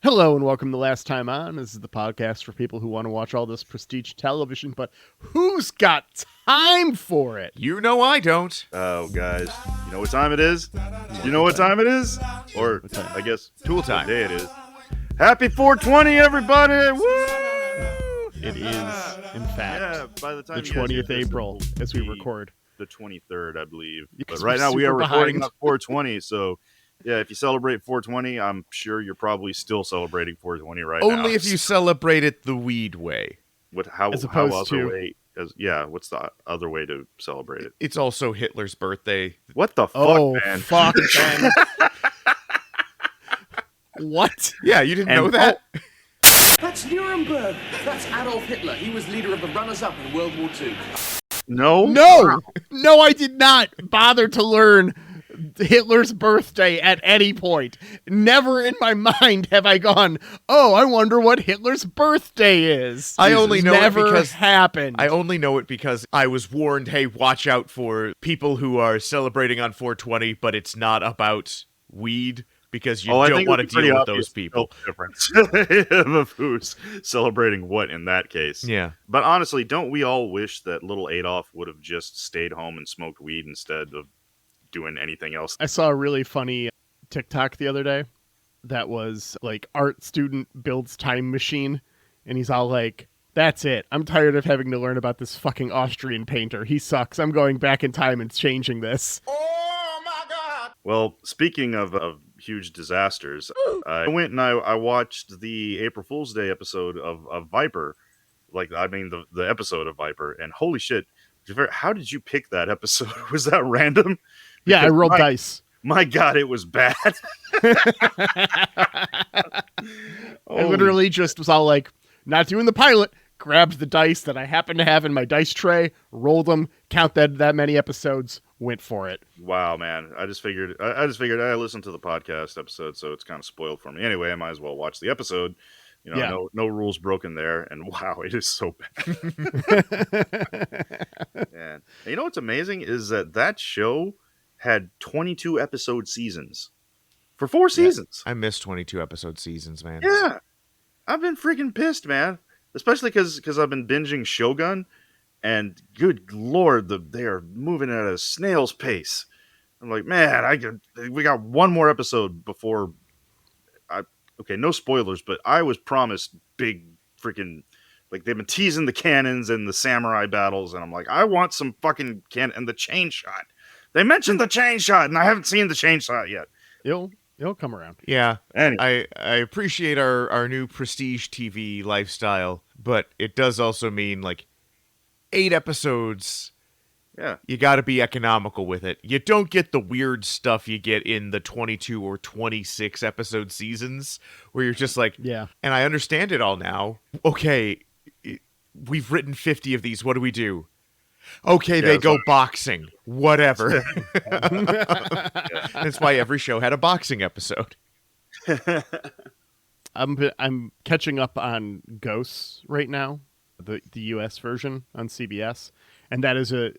Hello and welcome to Last Time On. This is the podcast for people who want to watch all this prestige television, but who's got time for it? You know I don't. Oh, guys. You know what time it is? You know what time it is? Or, I guess, Tool time. What day it is. Happy 420, everybody! Woo! It is, in fact, by the time the you guys 20th get this, April as we record. The recorded, I believe. Because But right we're now we are super recording behind. on 420, so yeah, if you celebrate 420, I'm sure you're probably still celebrating 420 right now. Only if you celebrate it the weed way. As opposed to- what's the other way to celebrate it? It's also Hitler's birthday. What the fuck, Oh, man? fuck, Ben. What? Yeah, you didn't And- know that? That's Nuremberg. That's Adolf Hitler. He was leader of the runners-up in World War II. No? No, I did not bother to learn Hitler's birthday at any point. Never in my mind have I gone, oh, I wonder what Hitler's birthday is. I only know it Never because- happened. I only know it because I was warned, hey, watch out for people who are celebrating on 420, but it's not about weed, because you I don't think want it to would be deal with pretty those obvious people. the difference of who's celebrating what in that case. Yeah. But honestly, don't we all wish that little Adolf would have just stayed home and smoked weed instead of doing anything else? I saw a really funny TikTok the other day that was like art student builds time machine, and he's all like, that's it. I'm tired of having to learn about this fucking Austrian painter. He sucks. I'm going back in time and changing this. Well, speaking of huge disasters, I went and I watched the April Fool's Day episode of Viper. The episode of Viper, and holy shit, Xhafer, how did you pick that episode? Was that random? Yeah, I Because rolled dice. My God, it was bad. I literally just was all like, not doing the pilot, grabbed the dice that I happened to have in my dice tray, rolled them, count that many episodes, went for it. Wow, man. I just figured I listened to the podcast episode, so it's kind of spoiled for me. Anyway, I might as well watch the episode. You know, Yeah. no rules broken there. And wow, it is so bad. Man. And you know what's amazing is that show had 22 episode seasons for 4 seasons. I miss 22 episode seasons, man. Yeah. I've been freaking pissed, man. Especially because I've been binging Shogun, and good Lord, they are moving at a snail's pace. I'm like, man, we got one more episode before. Okay, no spoilers, but I was promised big freaking, like, they've been teasing the cannons and the samurai battles, and I'm like, I want some fucking cannon and the chain shot. They mentioned the chain shot, and I haven't seen the chain shot yet. It'll come around. Yeah. Anyway. I appreciate our new prestige TV lifestyle, but it does also mean, like, 8 episodes. Yeah. You got to be economical with it. You don't get the weird stuff you get in the 22 or 26 episode seasons where you're just like, Yeah. and I understand it all now. Okay, we've written 50 of these. What do we do? Okay, they go boxing. Whatever. That's why every show had a boxing episode. I'm catching up on Ghosts right now, the US version on CBS, and that is a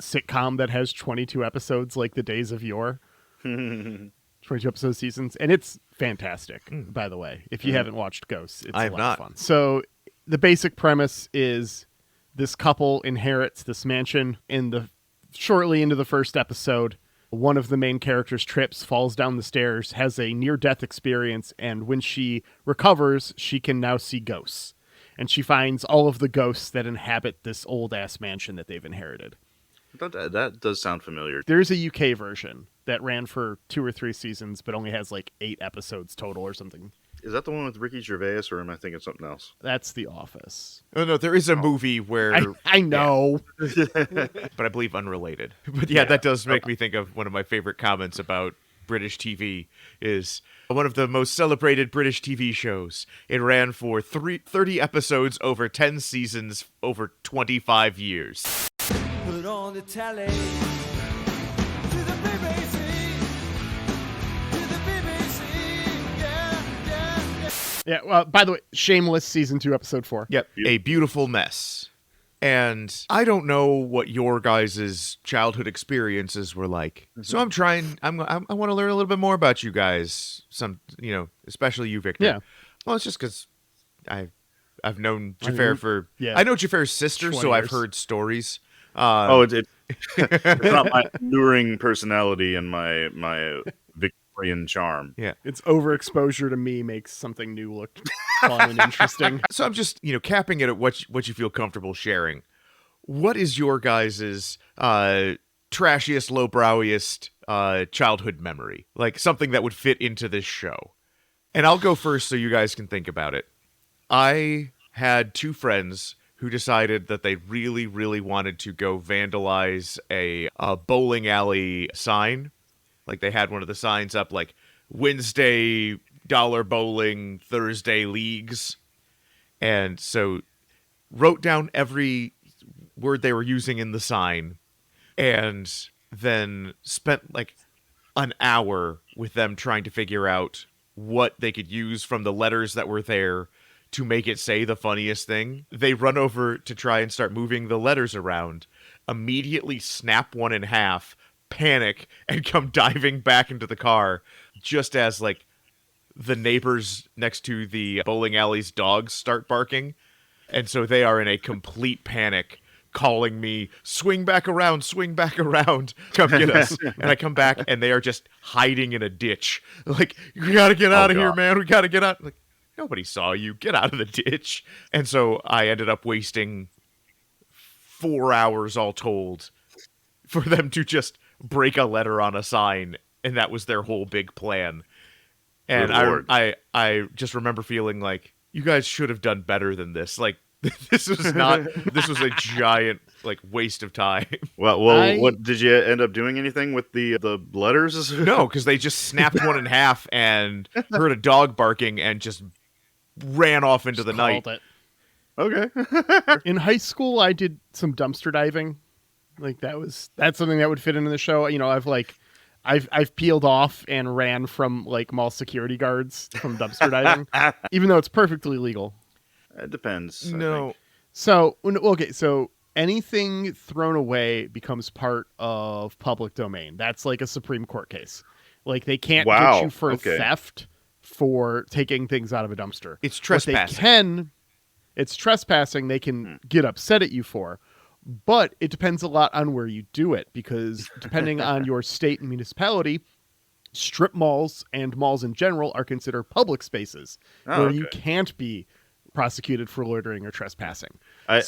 sitcom that has 22 episodes, like the days of yore. 22 episode seasons, and it's fantastic. By the way, if you haven't watched Ghosts, it's I a have lot not. of fun. So the basic premise is this couple inherits this mansion. Shortly into the first episode, one of the main characters trips, falls down the stairs, has a near-death experience, and when she recovers, she can now see ghosts. And she finds all of the ghosts that inhabit this old-ass mansion that they've inherited. That does sound familiar. There's a UK version that ran for 2 or 3 seasons, but only has like 8 episodes total or something. Is that the one with Ricky Gervais, or am I thinking something else? That's The Office. Oh, no, there is a movie where... I know. but I believe unrelated. But yeah, that does make me think of one of my favorite comments about British TV is one of the most celebrated British TV shows. It ran for 30 episodes over 10 seasons over 25 years. Put on the telly to the BBC, to the BBC, yeah. Yeah, well, by the way, Shameless season 2, episode 4. Yep, a beautiful mess. And I don't know what your guys' childhood experiences were like. So I want to learn a little bit more about you guys. Especially you, Victor. Yeah. Well, it's just because I've known Xhafer yeah. I know Xhafer's sister, so I've heard stories. It's not my enduring personality and my Victorian charm. Yeah. Its overexposure to me makes something new look fun and interesting. So I'm just, capping it at what you feel comfortable sharing. What is your guys' trashiest, lowbrowiest childhood memory? Like something that would fit into this show. And I'll go first so you guys can think about it. I had 2 friends who decided that they really, really wanted to go vandalize a bowling alley sign. Like they had one of the signs up like Wednesday dollar bowling, Thursday leagues. And so wrote down every word they were using in the sign and then spent like an hour with them trying to figure out what they could use from the letters that were there to make it say the funniest thing. They run over to try and start moving the letters around, immediately snap one in half, panic, and come diving back into the car just as like the neighbors next to the bowling alley's dogs start barking. And so they are in a complete panic, calling me, swing back around, come get us. And I come back and they are just hiding in a ditch. Like, we gotta get out of here, man. We gotta get out. Like, nobody saw you. Get out of the ditch. And so I ended up wasting 4 hours all told for them to just break a letter on a sign. And that was their whole big plan. And I just remember feeling like, you guys should have done better than this. Like, this was a giant, like, waste of time. Well, what did you end up doing anything with the letters? No, because they just snapped one in half and heard a dog barking and just ran off into the night. It. Okay. In high school, I did some dumpster diving. Like that's something that would fit into the show. I've peeled off and ran from like mall security guards from dumpster diving, even though it's perfectly legal. It depends. No. So anything thrown away becomes part of public domain. That's like a Supreme Court case. Like they can't get you for theft for taking things out of a dumpster. It's trespassing. It's trespassing. They can get upset at you for. But it depends a lot on where you do it, because depending on your state and municipality, strip malls and malls in general are considered public spaces where you can't be prosecuted for loitering or trespassing. I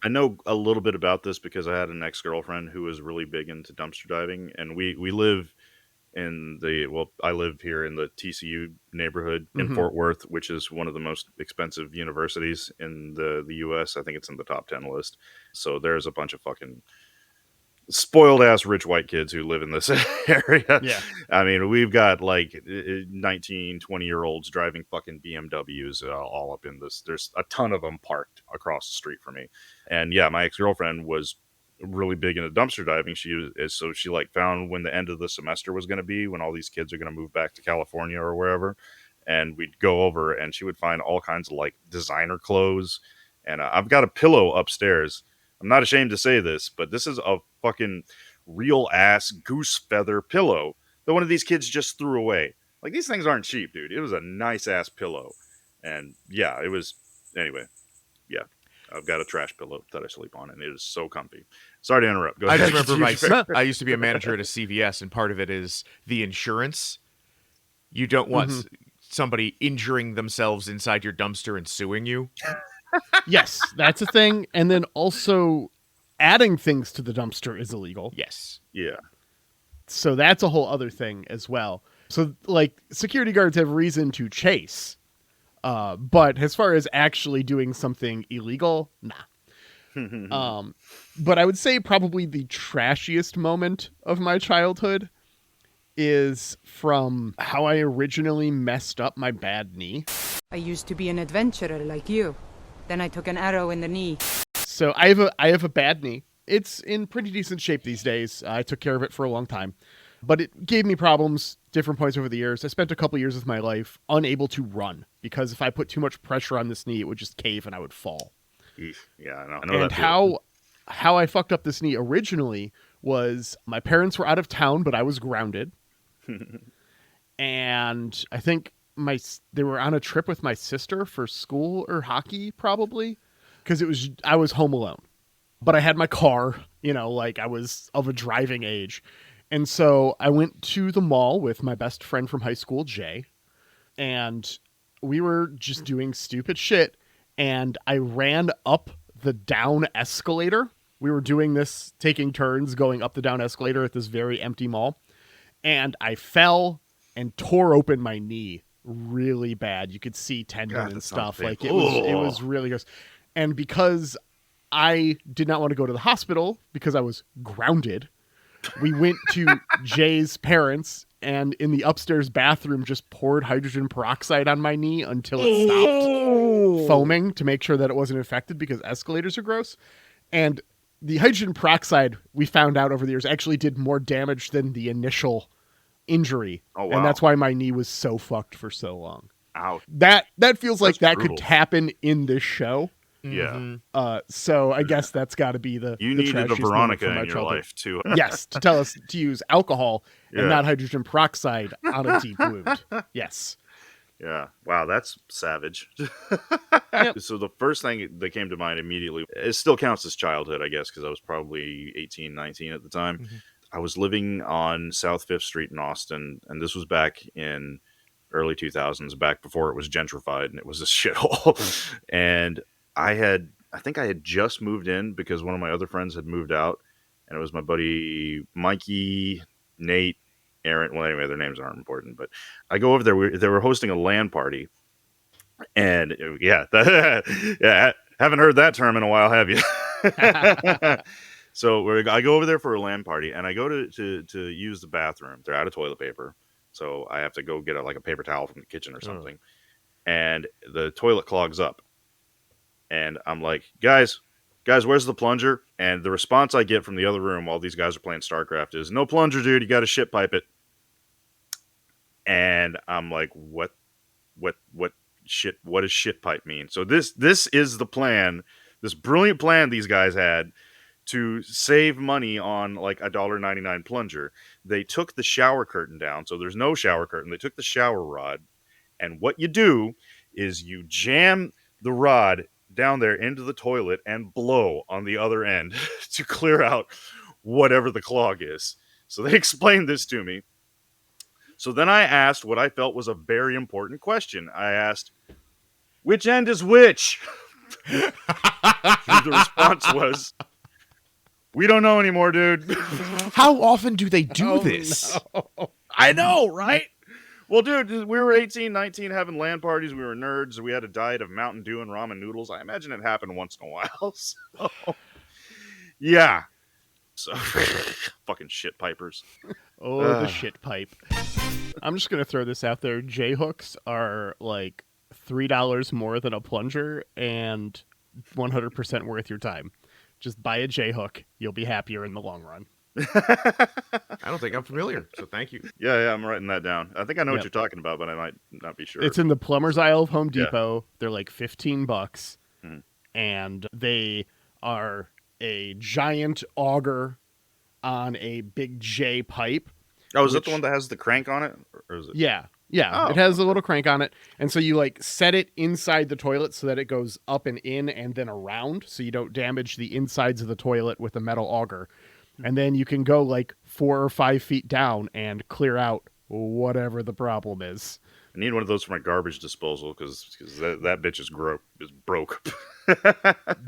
know a little bit about this because I had an ex-girlfriend who was really big into dumpster diving, and we live in I live here in the TCU neighborhood in Fort Worth, which is one of the most expensive universities in the U.S. I think it's in the top 10 list. So there's a bunch of fucking spoiled ass rich white kids who live in this area. Yeah. I mean, we've got like 19, 20-year-olds driving fucking BMWs all up in this. There's a ton of them parked across the street from me. And yeah, my ex-girlfriend was really big into dumpster diving. She like found when the end of the semester was going to be, when all these kids are going to move back to California or wherever, and we'd go over and she would find all kinds of like designer clothes. And I've got a pillow upstairs. I'm not ashamed to say this, but this is a fucking real ass goose feather pillow that one of these kids just threw away. Like, these things aren't cheap, dude. It was a nice ass pillow. And yeah, it was, anyway, yeah. I've got a trash pillow that I sleep on, and it is so comfy. Sorry to interrupt. Go ahead. I just remember I used to be a manager at a CVS, and part of it is the insurance. You don't want somebody injuring themselves inside your dumpster and suing you. Yes, that's a thing. And then also adding things to the dumpster is illegal. Yes. Yeah. So that's a whole other thing as well. So like security guards have reason to chase. But as far as actually doing something illegal, nah. But I would say probably the trashiest moment of my childhood is from how I originally messed up my bad knee. I used to be an adventurer like you. Then I took an arrow in the knee. So I have a bad knee. It's in pretty decent shape these days. I took care of it for a long time, but it gave me problems different points over the years. I spent a couple years of my life unable to run because if I put too much pressure on this knee, it would just cave and I would fall. Yeah, I know And that feeling. how I fucked up this knee originally was my parents were out of town, but I was grounded. And I think they were on a trip with my sister for school or hockey, probably, because I was home alone. But I had my car, like I was of a driving age. And so I went to the mall with my best friend from high school, Jay, and we were just doing stupid shit. And I ran up the down escalator. We were doing this, taking turns going up the down escalator at this very empty mall. And I fell and tore open my knee really bad. You could see tendon and stuff. Like it was really gross. And because I did not want to go to the hospital because I was grounded, we went to Jay's parents and in the upstairs bathroom just poured hydrogen peroxide on my knee until it stopped foaming to make sure that it wasn't infected because escalators are gross. And the hydrogen peroxide, we found out over the years, actually did more damage than the initial injury. Oh, wow. And that's why my knee was so fucked for so long. Ouch. That feels like That's that brutal. could happen in this show. Yeah. So I guess that's got to be the You the needed a trashiest moment Veronica from my in your childhood. life, too. Yes, to tell us to use alcohol Yeah. and not hydrogen peroxide on a deep wound. Yes. Yeah. Wow, that's savage. Yep. So the first thing that came to mind immediately, it still counts as childhood, I guess, because I was probably 18, 19 at the time. Mm-hmm. I was living on South 5th Street in Austin, and this was back in early 2000s, back before it was gentrified and it was a shithole. And I think I had just moved in because one of my other friends had moved out, and it was my buddy Mikey, Nate, Aaron. Well, anyway, their names aren't important, but I go over there. They were hosting a LAN party, and yeah, haven't heard that term in a while, have you? So I go over there for a LAN party, and I go to use the bathroom. They're out of toilet paper, so I have to go get a paper towel from the kitchen or something. And the toilet clogs up, and I'm like, guys, where's the plunger? And the response I get from the other room while these guys are playing StarCraft is, no plunger, dude. You got to shit pipe it. And I'm like, what shit? What does shit pipe mean? So this is the plan, this brilliant plan these guys had to save money on like $1.99 plunger. They took the shower curtain down, so there's no shower curtain. They took the shower rod, and what you do is you jam the rod down there into the toilet and blow on the other end to clear out whatever the clog is. So they explained this to me. So then I asked what I felt was a very important question. I asked, which end is which? The response was, we don't know anymore, dude. How often do they do this? No. I know, right? Well, dude, we were 18, 19, having LAN parties. We were nerds. We had a diet of Mountain Dew and ramen noodles. I imagine it happened once in a while. So, yeah. So, fucking shit pipers. The shit pipe. I'm just gonna throw this out there. J hooks are like $3 more than a plunger and 100% worth your time. Just buy a J hook. You'll be happier in the long run. I don't think I'm familiar, so thank you. Yeah, I'm writing that down. I think I know what Yep. you're talking about, but I might not be sure. It's in the plumber's aisle of Home Yeah. Depot. They're like $15, Mhm. and they are a giant auger on a big J pipe. Oh, is that the which- one that has the crank on it? Or is it? Yeah. Oh. It has a little crank on it. And so you like set it inside the toilet so that it goes up and in and then around so you don't damage the insides of the toilet with a metal auger. And then you can go like 4 or 5 feet down and clear out whatever the problem is. I need one of those for my garbage disposal because that bitch is broke.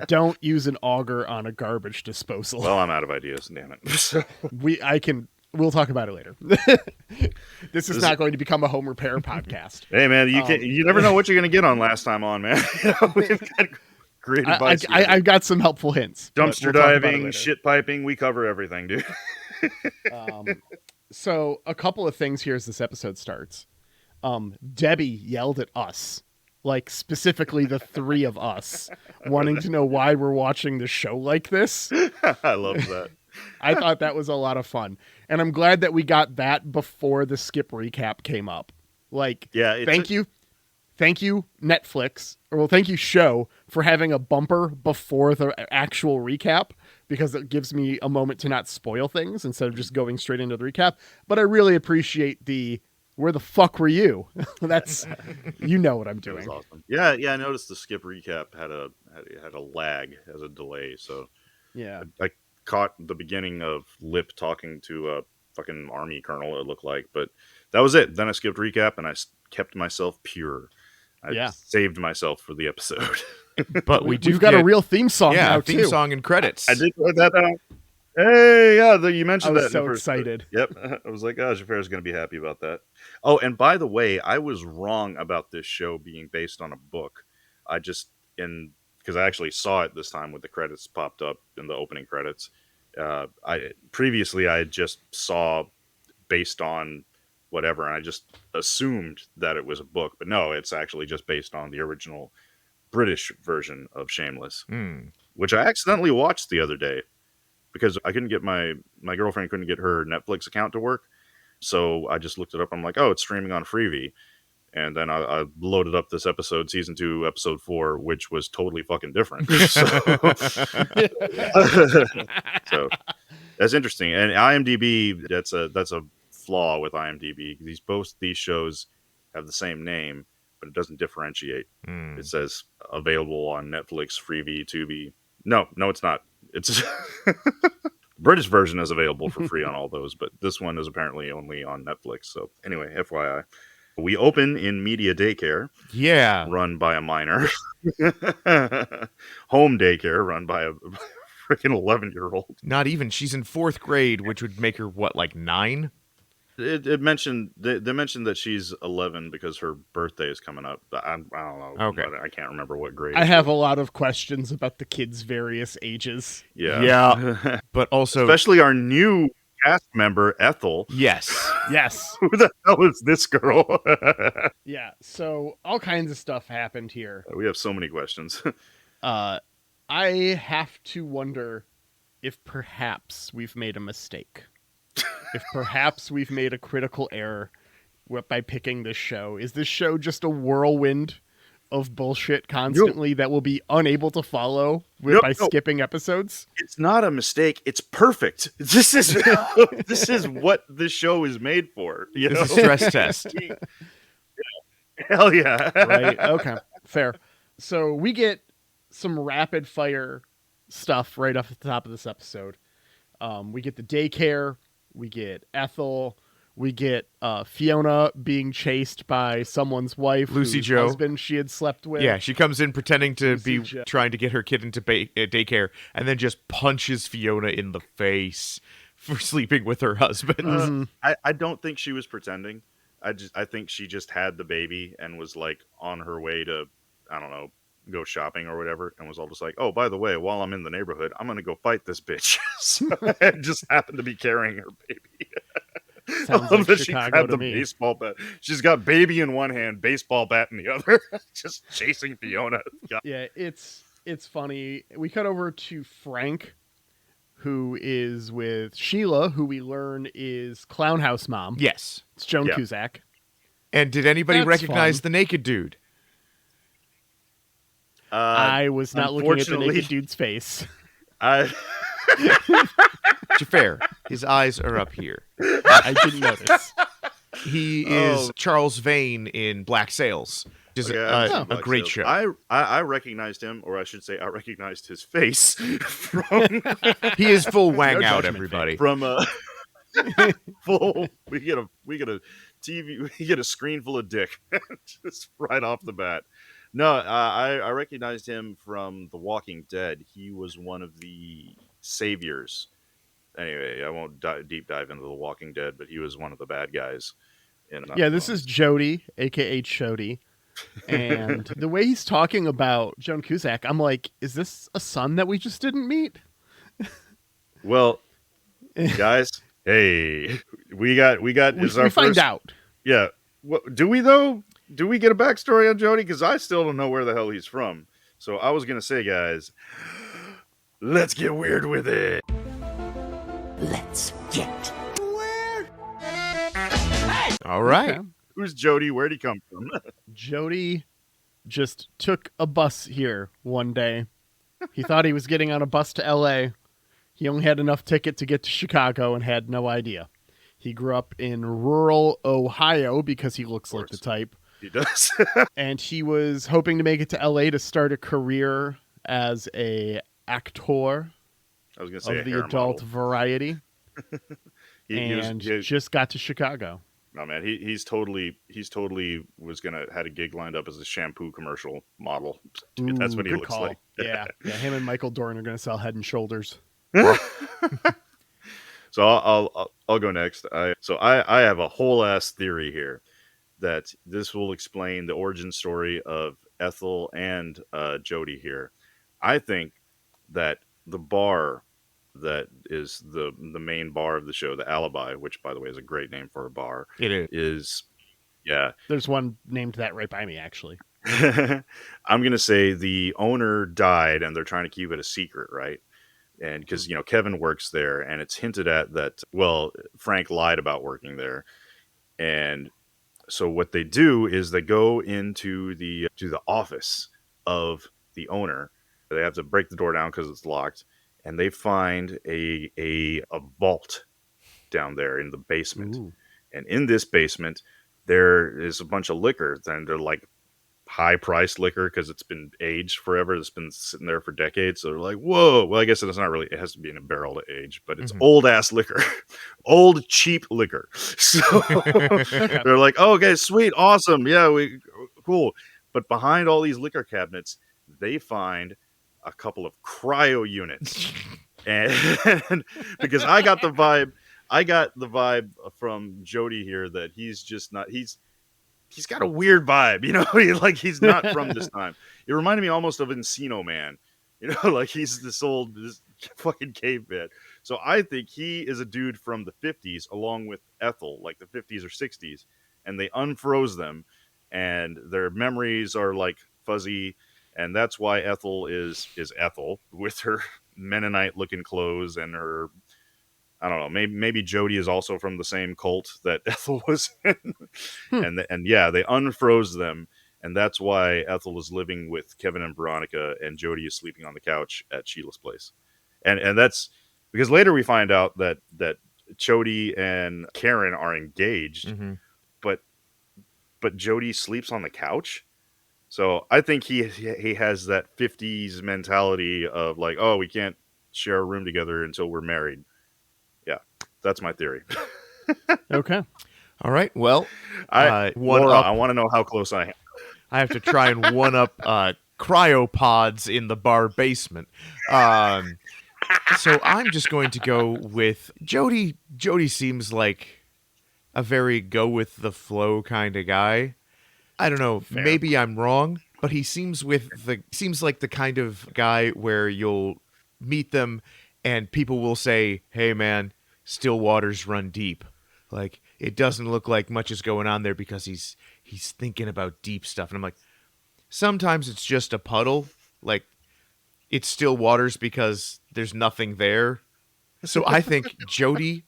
Don't use an auger on a garbage disposal. Well, I'm out of ideas. Damn it. So, We'll talk about it later. This is not going to become a home repair podcast. hey, man, you never know what you're going to get on last time on, man. We've got great advice. I've got some helpful hints. but Dumpster we'll talk about it diving, later. shit piping. We cover everything, dude. So a couple of things here as this episode starts. Debbie yelled at us, like specifically the three of us, wanting to know why we're watching the show like this. I love that. I thought that was a lot of fun. And I'm glad that we got that before the skip recap came up. Like, Yeah, thank you, Netflix, or well, thank you, show, for having a bumper before the actual recap, because it gives me a moment to not spoil things instead of just going straight into the recap. But I really appreciate the where the fuck were you? That's, you know what I'm It was doing. awesome. Yeah, I noticed the skip recap had a lag, as a delay. So Yeah. I caught the beginning of Lip talking to a fucking army colonel, it looked like, but that was it. Then I skipped recap and I kept myself pure. I saved myself for the episode. But We've got a real theme song now, theme too. song and credits. I did put that down. Hey, yeah, you mentioned I that. was in the so first excited. Yep. I was like, oh, Xhafer's going to be happy about that. Oh, and by the way, I was wrong about this show being based on a book. Because I actually saw it this time with the credits popped up in the opening credits. Previously I just saw based on whatever, and I just assumed that it was a book, but no, it's actually just based on the original British version of Shameless, which I accidentally watched the other day because I couldn't get my girlfriend couldn't get her Netflix account to work, so I just looked it up. I'm like, oh, it's streaming on Freevee. And then I loaded up this episode, season 2, episode 4, which was totally fucking different. So, so that's interesting. And IMDb, that's a flaw with IMDb. Both these shows have the same name, but it doesn't differentiate. It says available on Netflix, Freevee, Tubi. No, it's not. It's British version is available for free on all those, but this one is apparently only on Netflix. So anyway, FYI. We open in media daycare. Yeah. Run by a minor. Home daycare run by a freaking 11-year-old. Not even. She's in 4th grade, which would make her, what, like 9? It mentioned they mentioned that she's 11 because her birthday is coming up. I don't know. Okay. I can't remember what grade. I have a lot of questions about the kids' various ages. Yeah. But also, especially our new cast member, Ethel. Yes. Who the hell is this girl? Yeah, so all kinds of stuff happened here. We have so many questions. I have to wonder if perhaps we've made a mistake. If perhaps we've made a critical error by picking this show. Is this show just a whirlwind of bullshit constantly that will be unable to follow by skipping episodes? It's not a mistake. It's perfect. This is what this show is made for. It's a stress test. Hell yeah. Right. Okay. Fair. So we get some rapid fire stuff right off the top of this episode. We get the daycare. We get Ethel. We get Fiona being chased by someone's wife, Lucy whose Jo, husband she had slept with. Yeah, she comes in pretending to Lucy be Jo. trying to get her kid into daycare, and then just punches Fiona in the face for sleeping with her husband. I don't think she was pretending. I think she just had the baby and was like on her way to, I don't know, go shopping or whatever, and was all just like, oh, by the way, while I'm in the neighborhood, I'm gonna go fight this bitch. So I just happened to be carrying her baby. Sounds like Chicago to me. Baseball bat. She's got baby in one hand, baseball bat in the other, just chasing Fiona. God. Yeah, it's funny. We cut over to Frank, who is with Sheila, who we learn is Clown House Mom. Yes. It's Joan Yeah. Cusack. And did anybody That's recognize fun. the naked dude? I was not looking at the naked dude's face. Fair. His eyes are up here. I didn't notice. He is Charles Vane in Black Sails, which is a great show. I recognized him, or I should say, I recognized his face from He is full wang No out, judgment, everybody. from full. We get a TV. We get a screen full of dick just right off the bat. No, I recognized him from The Walking Dead. He was one of the saviors. Anyway, I won't deep dive into The Walking Dead, but he was one of the bad guys. Yeah, this is Jody, a.k.a. Chody. And the way he's talking about Joan Cusack, I'm like, is this a son that we just didn't meet? Well, guys, Hey, we got. We Is our find first, out. Yeah. What do we though? Do we get a backstory on Jody? Because I still don't know where the hell he's from. So I was gonna say, guys, let's get weird with it. Let's get weird. All right. Okay. Who's Jody? Where'd he come from? Jody just took a bus here one day. He thought he was getting on a bus to LA. He only had enough ticket to get to Chicago and had no idea. He grew up in rural Ohio because he looks like the type. He does. And he was hoping to make it to LA to start a career as a actor I was gonna say of the hair adult model. variety. He Just got to Chicago. no man, he's totally was gonna had a gig lined up as a shampoo commercial model. Dude, that's Ooh, what he good looks call. like. Yeah, him and Michael Dorn are going to sell Head and Shoulders. So I'll go next. I have a whole ass theory here that this will explain the origin story of Ethel and Jody here. I think that the bar that is the main bar of the show, the Alibi, which by the way is a great name for a bar, It is. is yeah. There's one named that right by me, actually. I'm gonna say the owner died and they're trying to keep it a secret, right? And because Kevin works there, and it's hinted at that Frank lied about working there, and so what they do is they go into the to the office of the owner. They have to break the door down because it's locked, and they find a vault down there in the basement. Ooh. And in this basement, there is a bunch of liquor, and they're like high priced liquor because it's been aged forever. It's been sitting there for decades. So they're like, whoa. Well, I guess it's not really, it has to be in a barrel to age, but it's old ass liquor, old cheap liquor. So they're like, oh, okay, sweet, awesome. Yeah, cool. But behind all these liquor cabinets, they find a couple of cryo units. And because I got the vibe from Jody here that he's just not, he's got a weird vibe, like he's not from this time. It reminded me almost of Encino Man, like he's this fucking caveman. So I think he is a dude from the 50s along with Ethel, like the 50s or 60s, and they unfroze them and their memories are like fuzzy, and that's why Ethel is Ethel with her Mennonite looking clothes and her, I don't know, maybe Jody is also from the same cult that Ethel was in. And yeah, they unfroze them, and that's why Ethel is living with Kevin and Veronica, and Jody is sleeping on the couch at Sheila's place. And that's because later we find out that Jody and Karen are engaged, but Jody sleeps on the couch. So I think he has that 50s mentality of like, oh, we can't share a room together until we're married. Yeah, that's my theory. Okay. All right. Well, I want to know how close I am. I have to try and one up cryopods in the bar basement. So I'm just going to go with Jody. Jody seems like a very go with the flow kind of guy. I don't know. Fair. Maybe I'm wrong, but he seems like the kind of guy where you'll meet them and people will say, "Hey, man, still waters run deep." Like, it doesn't look like much is going on there because he's thinking about deep stuff. And I'm like, sometimes it's just a puddle. Like, it's still waters because there's nothing there. So I think Jody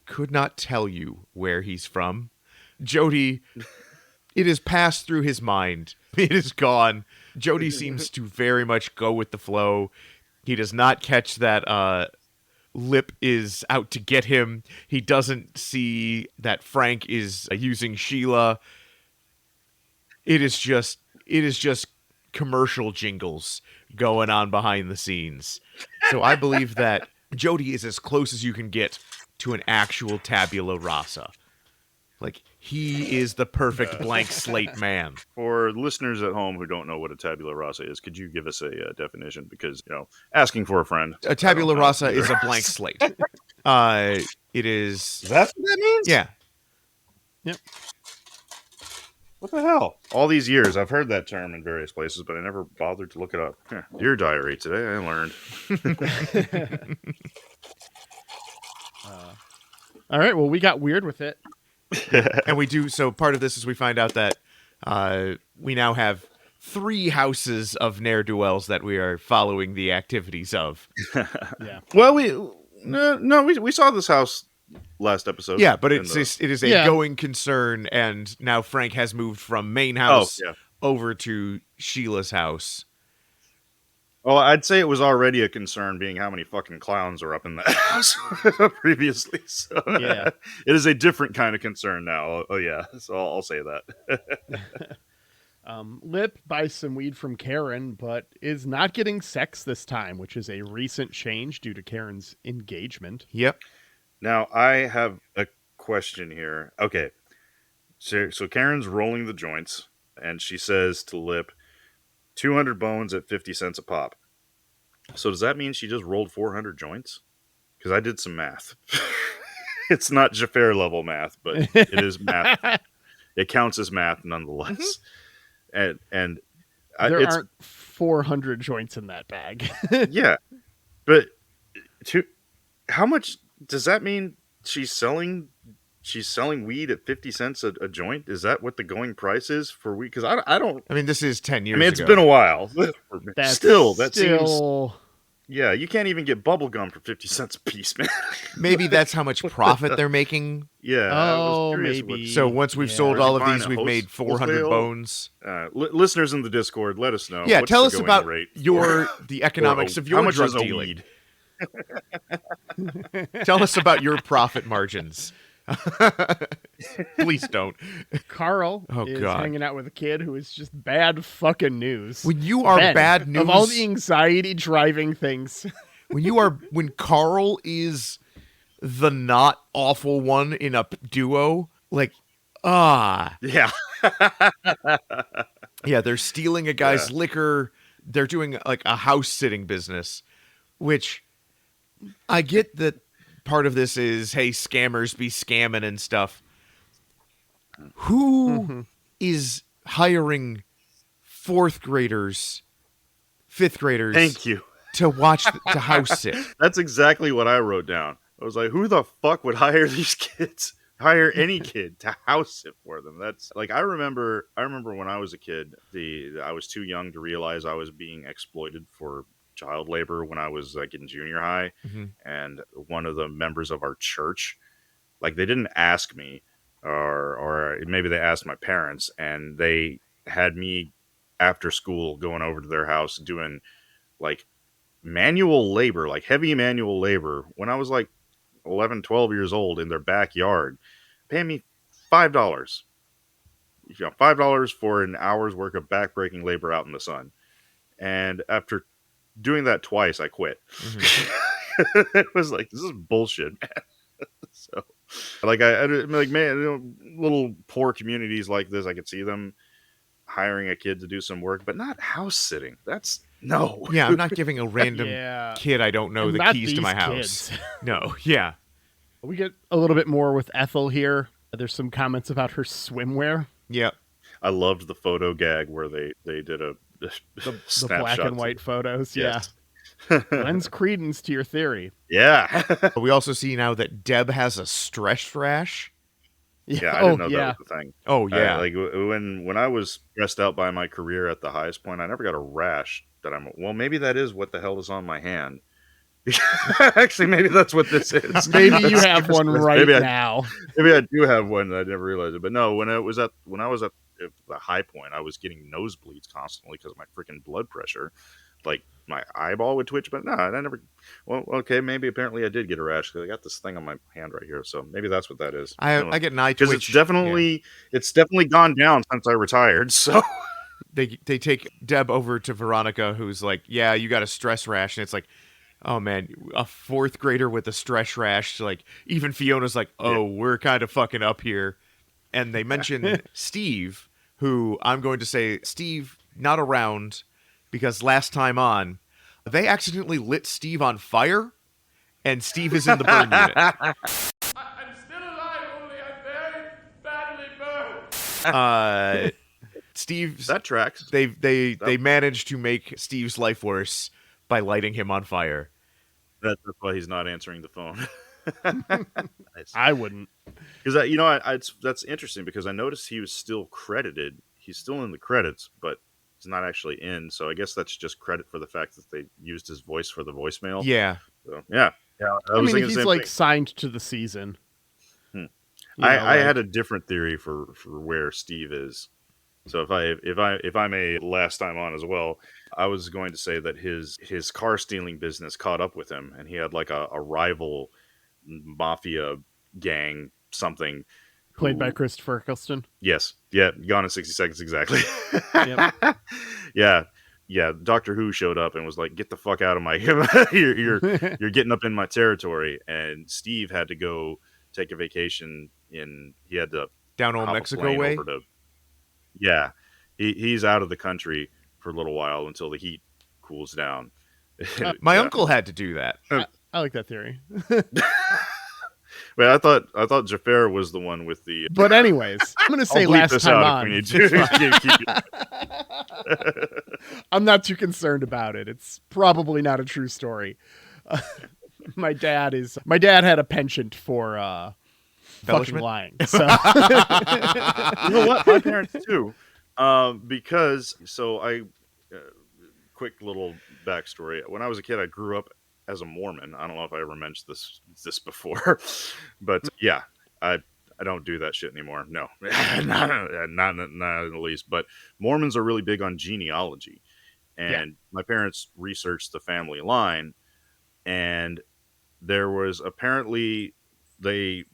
could not tell you where he's from. Jody, it has passed through his mind. It is gone. Jody seems to very much go with the flow. He does not catch that Lip is out to get him. He doesn't see that Frank is using Sheila. It is just commercial jingles going on behind the scenes. So I believe that Jody is as close as you can get to an actual tabula rasa. Like, he is the perfect blank slate man. For listeners at home who don't know what a tabula rasa is, could you give us a definition? Because, asking for a friend. A tabula rasa is a blank slate. It is... Is that what that means? Yeah. Yep. What the hell? All these years, I've heard that term in various places, but I never bothered to look it up. Dear Diary, today I learned. All right, well, we got weird with it. And we do, so part of this is we find out that we now have 3 houses of ne'er-do-wells that we are following the activities of. Yeah. Well, we saw this house last episode. Yeah, but in it the- is a Yeah. going concern, and now Frank has moved from main Oh, house yeah. over to Sheila's house. Well, I'd say it was already a concern, being how many fucking clowns are up in that house previously. So Yeah. it is a different kind of concern now. Oh yeah, so I'll say that. Lip buys some weed from Karen, but is not getting sex this time, which is a recent change due to Karen's engagement. Yep. Now I have a question here. Okay, so Karen's rolling the joints, and she says to Lip, 200 bones at 50 cents a pop. So does that mean she just rolled 400 joints? Because I did some math. It's not Xhafer level math, but it is math. It counts as math nonetheless. And There it's aren't 400 joints in that bag. yeah, but how much does that mean? She's selling weed at 50 cents a joint. Is that what the going price is for weed? Because I don't. I mean, this is 10 years I mean, it's ago. been a while. That's That seems. still... Yeah, you can't even get bubble gum for 50 cents a piece, man. Maybe that's how much profit they're making. Yeah. I was Oh, curious maybe. So once we've Yeah. sold Are all you of buying these, a we've made 400 wholesale? bones. Listeners in the Discord, let us know. Yeah, What's tell the us going about rate the economics for of how your much drug is a dealing. weed? Tell us about your profit margins. Please don't. Carl Oh, is God. hanging out with a kid who is just bad fucking news. When you are Ben, bad news, of all the anxiety driving things. when Carl is the not awful one in a duo, like, Yeah. yeah, they're stealing a guy's liquor. They're doing like a house sitting business, which I get that part of this is, hey, scammers be scamming and stuff. Who is hiring 4th graders, 5th graders Thank you. to watch to house sit? That's exactly what I wrote down. I was like, who the fuck would hire these kids? Hire any kid to house sit for them. That's like, I remember when I was a kid, I was too young to realize I was being exploited for child labor when I was like in junior high. Mhm. And one of the members of our church, like, they didn't ask me, or maybe they asked my parents, and they had me after school going over to their house doing like manual labor, like heavy manual labor, when I was like 11, 12 years old, in their backyard, paying me $5. $5 for an hour's work of backbreaking labor out in the sun. And after doing that twice, I quit. It was like, this is bullshit, man. So, like, I like, man, little poor communities like this, I could see them hiring a kid to do some work, but not house sitting. That's no. Yeah, I'm not giving a random Yeah. kid I don't know And the not keys to my these house. kids. No, yeah. We get a little bit more with Ethel here. There's some comments about her swimwear. Yep. I loved the photo gag where they did a The snapshot black and white photos. Yes. Yeah. Lends credence to your theory. Yeah. But we also see now that Deb has a stress rash. Yeah, I didn't know yeah. that was the thing. Oh, yeah. Like when I was stressed out by my career at the highest point, I never got a rash that well, maybe that is what the hell is on my hand. Actually, maybe that's what this is. Maybe you have one right maybe now. Maybe I do have one that I never realized it. But no, when I was at the high point, I was getting nosebleeds constantly because of my freaking blood pressure. Like, my eyeball would twitch, but no, I never. Well, okay, maybe apparently I did get a rash because I got this thing on my hand right here. So maybe that's what that is. I get an eye because twitch. it's definitely gone down since I retired. So They take Deb over to Veronica, who's like, yeah, you got a stress rash. And it's like, oh, man, a 4th grader with a stress rash. Like, even Fiona's like, oh, we're kind of fucking up here. And they mention Steve, who I'm going to say, Steve, not around, because last time on, they accidentally lit Steve on fire, and Steve is in the burn unit. I'm still alive, only I'm very badly burned. Steve's that tracks. they managed to make Steve's life worse by lighting him on fire. That's why he's not answering the phone. I wouldn't. Because that's interesting because I noticed he was still credited. He's still in the credits, but he's not actually in. So I guess that's just credit for the fact that they used his voice for the voicemail. Yeah. So, yeah. I mean, he's like signed to the season. I had a different theory for where Steve is. So if I may last time on as well, I was going to say that his car stealing business caught up with him, and he had like a rival mafia gang something. Played by Christopher Eccleston. Yes. Yeah. Gone in 60 Seconds exactly. Yep. Yeah. Doctor Who showed up and was like, "Get the fuck out of my you're getting up in my territory." And Steve had to go take a vacation he had to Down old hop a Mexico plane way. over to, yeah, he's out of the country for a little while until the heat cools down. My uncle had to do that. I like that theory. Wait, I thought Xhafer was the one with the. But anyways, I'm going to say I'll bleep last this time out on. if we need to. I'm not too concerned about it. It's probably not a true story. My dad had a penchant for fucking lying. So You know what? My parents too. Because quick little backstory. When I was a kid, I grew up as a Mormon. I don't know if I ever mentioned this before, but yeah, I don't do that shit anymore. No, not in the least. But Mormons are really big on genealogy, and my parents researched the family line, and there was apparently they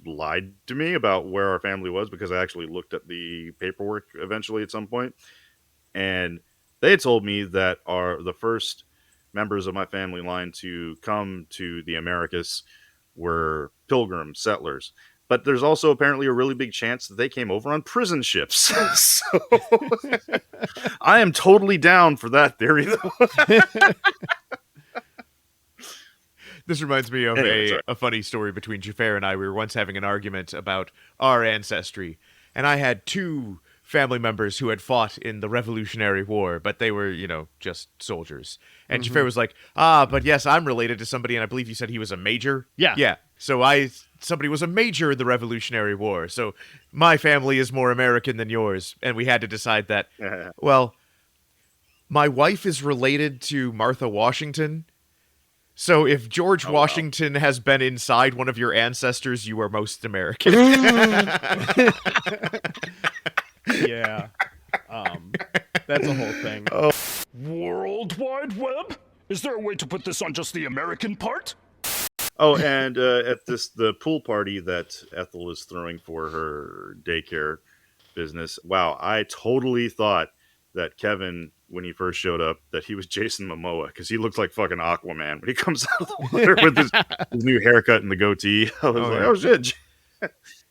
lied to me about where our family was because I actually looked at the paperwork eventually at some point, and they had told me that the first members of my family line to come to the Americas were pilgrim settlers. But there's also apparently a really big chance that they came over on prison ships. So I am totally down for that theory, though. This reminds me of a funny story between Xhafer and I. We were once having an argument about our ancestry, and I had two family members who had fought in the Revolutionary War, but they were, just soldiers. And Xhafer was like, but yes, I'm related to somebody, and I believe you said he was a major? Yeah. Yeah. So somebody was a major in the Revolutionary War, so my family is more American than yours. And we had to decide that, well, my wife is related to Martha Washington, so if George Washington has been inside one of your ancestors, you are most American. Yeah. That's a whole thing. World Wide Web? Is there a way to put this on just the American part? Oh, and at the pool party that Ethel is throwing for her daycare business, wow, I totally thought that Kevin, when he first showed up, that he was Jason Momoa, because he looked like fucking Aquaman when he comes out of the water with his new haircut and the goatee. I was like, oh shit.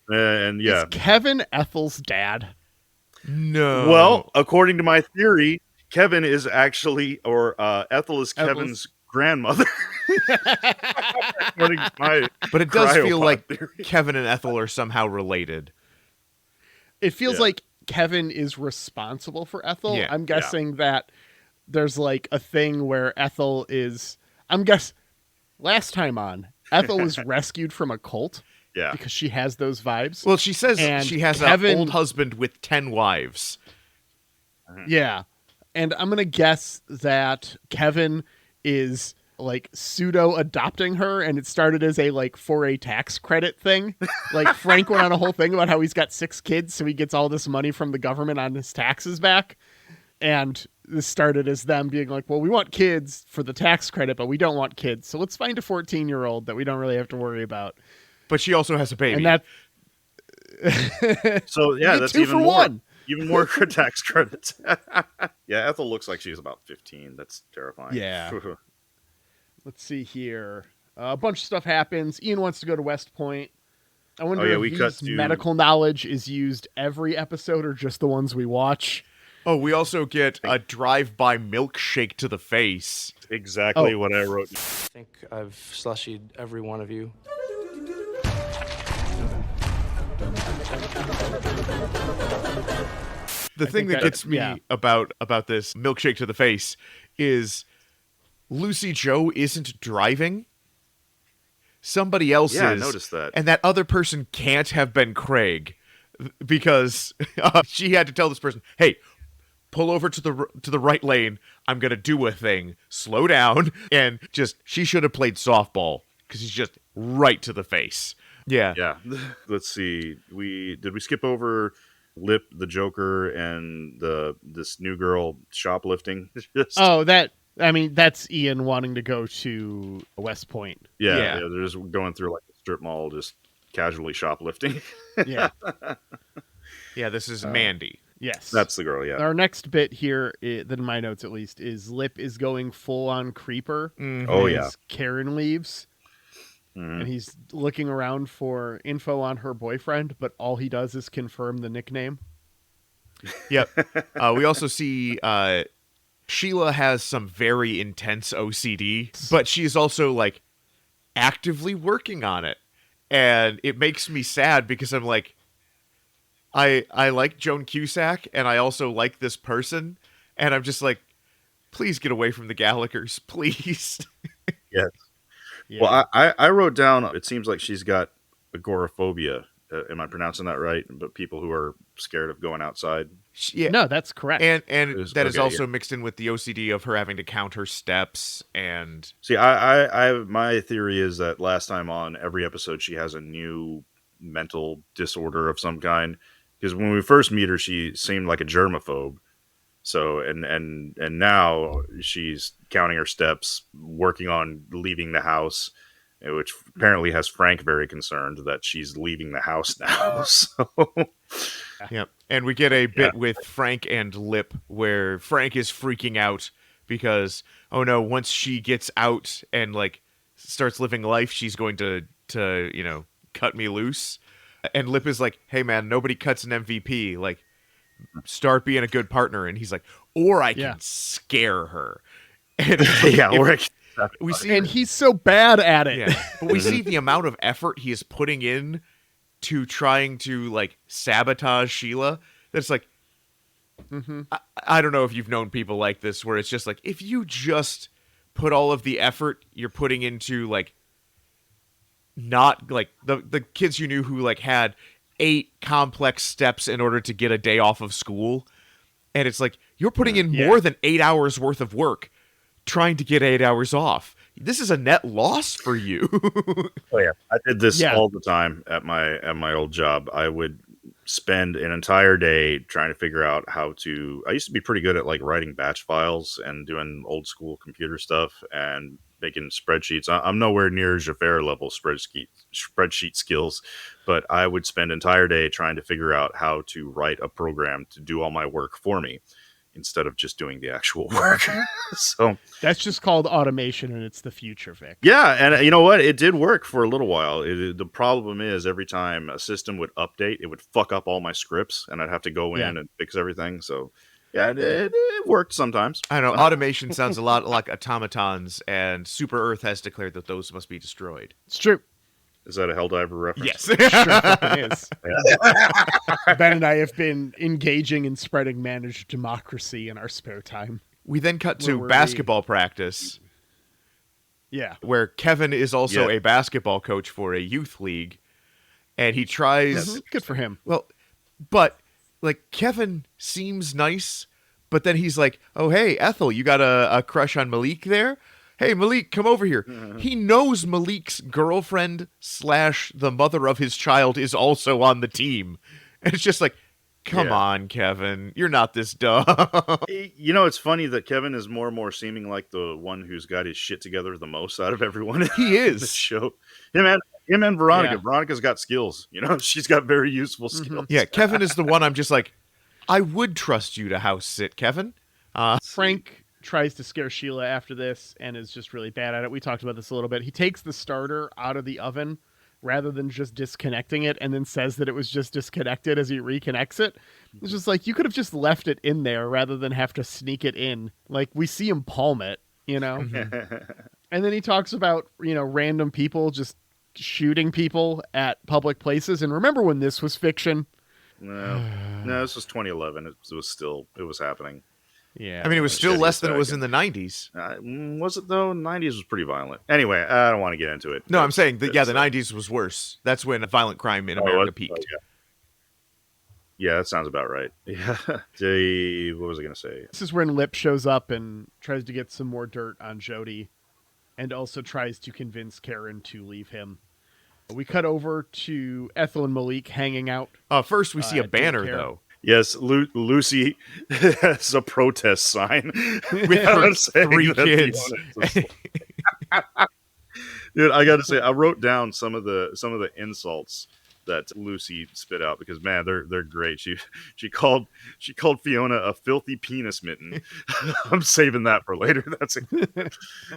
And yeah. Is Kevin Ethel's dad? No. Well, according to my theory, Kevin is actually, or Ethel is Kevin's grandmother. But it does feel like Kevin and Ethel are somehow related. It feels like Kevin is responsible for Ethel. Yeah. I'm guessing that there's like a thing where Ethel is, last time on, Ethel was rescued from a cult. Yeah. Because she has those vibes. Well, she says and she has Kevin, an old husband with 10 wives. Yeah. And I'm going to guess that Kevin is like pseudo adopting her, and it started as a for a tax credit thing. Like Frank went on a whole thing about how he's got 6 kids, so he gets all this money from the government on his taxes back. And this started as them being like, well, we want kids for the tax credit, but we don't want kids. So let's find a 14-year-old that we don't really have to worry about. But she also has a baby. And that so yeah, that's 2 even for more. 1. Even more tax credits. Yeah, Ethel looks like she's about 15. That's terrifying. Yeah. Let's see here. A bunch of stuff happens. Ian wants to go to West Point. I wonder if his medical knowledge is used every episode or just the ones we watch. Oh, we also get a drive-by milkshake to the face. Exactly what I wrote. I think I've slushied every one of you. The thing that gets me about this milkshake to the face is Lucy Joe isn't driving. somebody else's. Yeah, I noticed that. And that other person can't have been Craig because she had to tell this person, hey, pull over to the right lane. I'm going to do a thing. Slow down. And she should have played softball because he's just right to the face. Yeah. Yeah. Let's see. Did we skip over Lip, the Joker, and this new girl shoplifting? That's Ian wanting to go to West Point. Yeah. They're just going through like a strip mall, just casually shoplifting. Yeah. Yeah, this is Mandy. Yes. That's the girl, yeah. Our next bit here, that in my notes at least, is Lip is going full on creeper. Mm-hmm. Oh, yeah. Karen leaves. Mm-hmm. And he's looking around for info on her boyfriend, but all he does is confirm the nickname. Yep. We also see Sheila has some very intense OCD, but she's also like actively working on it. And it makes me sad because I'm like, I like Joan Cusack, and I also like this person, and I'm just like, please get away from the Gallaghers, please. Yes. Yeah. Well, I wrote down, it seems like she's got agoraphobia. Am I pronouncing that right? But people who are scared of going outside. Yeah. No, that's correct. And that is okay, also mixed in with the OCD of her having to count her steps and... See, I my theory is that last time on every episode, she has a new mental disorder of some kind. Because when we first meet her, she seemed like a germaphobe. So and now she's counting her steps, working on leaving the house, which apparently has Frank very concerned that she's leaving the house now. So Yep. And we get a bit with Frank and Lip where Frank is freaking out because, oh no, once she gets out and like starts living life, she's going to cut me loose. And Lip is like, hey man, nobody cuts an MVP. Like, start being a good partner. And he's like, or I can scare her. And we see, and he's so bad at it. Yeah, but we see the amount of effort he is putting in to trying to like sabotage Sheila. That's like, I don't know if you've known people like this where it's just like, if you just put all of the effort you're putting into like, not like the kids you knew who like had 8 complex steps in order to get a day off of school. And it's like, you're putting in more than 8 hours worth of work trying to get 8 hours off. This is a net loss for you. Oh yeah, I did this all the time at my old job. I would spend an entire day trying to figure out how to. I used to be pretty good at like writing batch files and doing old school computer stuff and making spreadsheets. I'm nowhere near Xhafer level spreadsheet skills, but I would spend an entire day trying to figure out how to write a program to do all my work for me, instead of just doing the actual work. So that's just called automation, and it's the future, Vic. Yeah, and you know what? It did work for a little while. The problem is every time a system would update, it would fuck up all my scripts, and I'd have to go in and fix everything. So yeah, it worked sometimes. I don't know. Automation sounds a lot like automatons, and Super Earth has declared that those must be destroyed. It's true. Is that a Helldiver reference? Yes. Sure is. Ben and I have been engaging in spreading managed democracy in our spare time. We then cut to basketball practice. Yeah. Where Kevin is also a basketball coach for a youth league. And he tries... Good for him. Well, but, like, Kevin seems nice, but then he's like, oh, hey, Ethel, you got a crush on Malik there? Hey, Malik, come over here. He knows Malik's girlfriend / the mother of his child is also on the team. And it's just like, come on, Kevin. You're not this dumb. You know, it's funny that Kevin is more and more seeming like the one who's got his shit together the most out of everyone. He is. In the show. Him and Veronica. Yeah. Veronica's got skills. You know, she's got very useful skills. Yeah, Kevin is the one I'm just like, I would trust you to house sit, Kevin. Frank tries to scare Sheila after this and is just really bad at it. We talked about this a little bit. He takes the starter out of the oven rather than just disconnecting it and then says that it was just disconnected as he reconnects it. It's just like, you could have just left it in there rather than have to sneak it in. Like, we see him palm it, you know? And then he talks about, random people just shooting people at public places. And remember when this was fiction? No, this was 2011. It was happening. Yeah. I mean, it was still shit, less he's than it was back in the 90s. Was it though? 90s was pretty violent. Anyway, I don't want to get into it. No, I'm saying that, the 90s was worse. That's when violent crime in America peaked. Yeah, that sounds about right. Yeah. What was I going to say? This is when Lip shows up and tries to get some more dirt on Jody and also tries to convince Karen to leave him. We cut over to Ethel and Malik hanging out. First, we see a banner, though. Yes, Lucy has a protest sign with her 3 kids. Dude, I got to say, I wrote down some of the insults that Lucy spit out because, man, they're great. She called Fiona a filthy penis mitten. I'm saving that for later. That's it.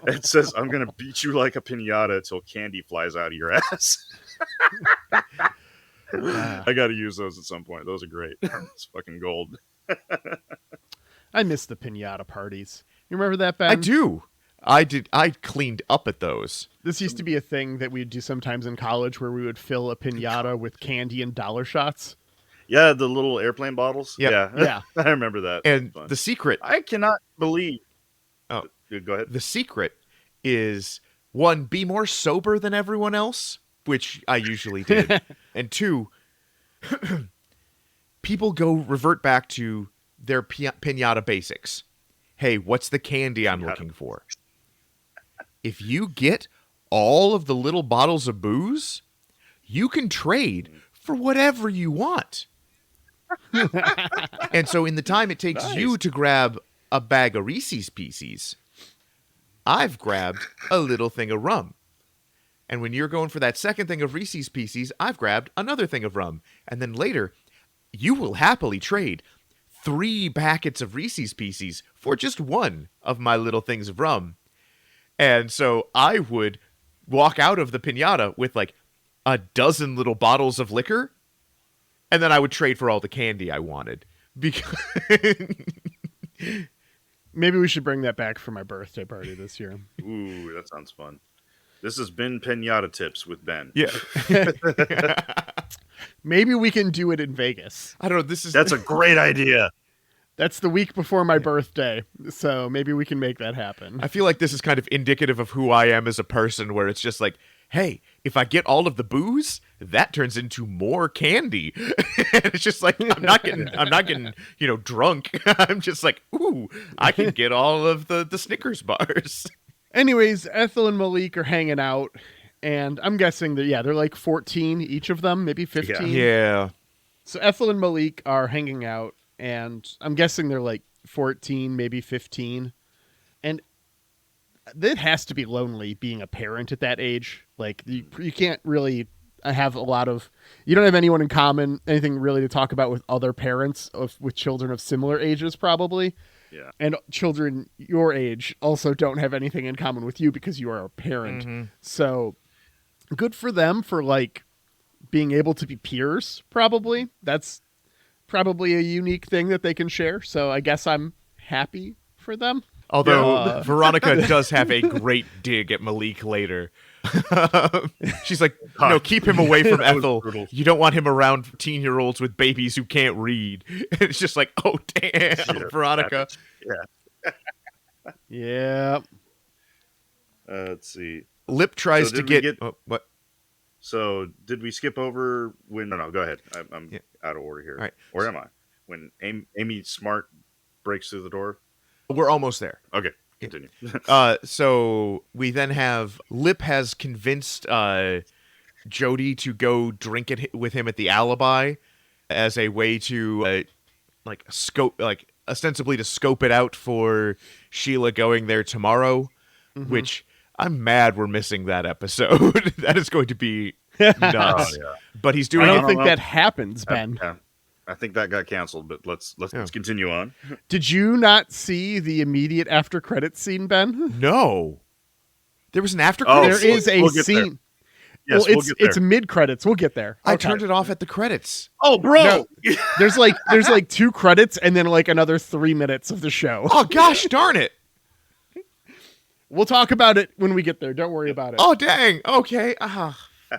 It says, "I'm gonna beat you like a piñata till candy flies out of your ass." I got to use those at some point. Those are great. It's fucking gold. I miss the piñata parties. You remember that, Ben? I do. I cleaned up at those. This used to be a thing that we'd do sometimes in college where we would fill a piñata with candy and dollar shots. Yeah, the little airplane bottles. Yep. Yeah. I remember that. And the secret... I cannot believe... Oh, go ahead. The secret is, 1, be more sober than everyone else, which I usually did. And 2, people revert back to their piñata basics. Hey, what's the candy I'm looking for? If you get all of the little bottles of booze, you can trade for whatever you want. And so in the time it takes you to grab a bag of Reese's Pieces, I've grabbed a little thing of rum. And when you're going for that second thing of Reese's Pieces, I've grabbed another thing of rum. And then later, you will happily trade 3 packets of Reese's Pieces for just 1 of my little things of rum. And so I would walk out of the piñata with like a dozen little bottles of liquor, and then I would trade for all the candy I wanted. Because maybe we should bring that back for my birthday party this year. Ooh, that sounds fun. This has been Piñata Tips with Ben. Yeah. Maybe we can do it in Vegas. I don't know. That's a great idea. That's the week before my birthday, so maybe we can make that happen. I feel like this is kind of indicative of who I am as a person, where it's just like, hey, if I get all of the booze, that turns into more candy. And it's just like, I'm not getting, drunk. I'm just like, ooh, I can get all of the Snickers bars. Anyways, Ethel and Malik are hanging out, and I'm guessing that, they're like 14, each of them, maybe 15. Yeah. So Ethel and Malik are hanging out, and I'm guessing they're like 14, maybe 15. And it has to be lonely being a parent at that age. Like, you can't really have you don't have anyone in common, anything really to talk about with other parents with children of similar ages, probably. Yeah. And children your age also don't have anything in common with you because you are a parent. Mm-hmm. So good for them for like being able to be peers, probably. That's probably a unique thing that they can share. So I guess I'm happy for them. Although Veronica does have a great dig at Malik later. She's like, no, keep him away from Ethel. You don't want him around 14-year-olds with babies who can't read. And it's just like, oh, damn, Veronica. Yeah. Let's see. Lip tries to get... what? So did we skip over when... No, go ahead. I'm out of order here. All right. Where am I? When Amy Smart breaks through the door? We're almost there. Okay, continue. So we then have Lip has convinced Jody to go drink it with him at the Alibi as a way to ostensibly to scope it out for Sheila going there tomorrow, which I'm mad we're missing that episode. That is going to be nuts. Yeah. But he's doing I don't think that happens, Ben. I think that got canceled, but let's continue on. Did you not see the immediate after credits scene, Ben? No. There was an after credits. There is a scene. Yes, well, it's mid credits. We'll get there. I turned it off at the credits. Oh, bro. No, there's like 2 credits and then like another 3 minutes of the show. Oh gosh, darn it. We'll talk about it when we get there. Don't worry about it. Oh dang. Okay.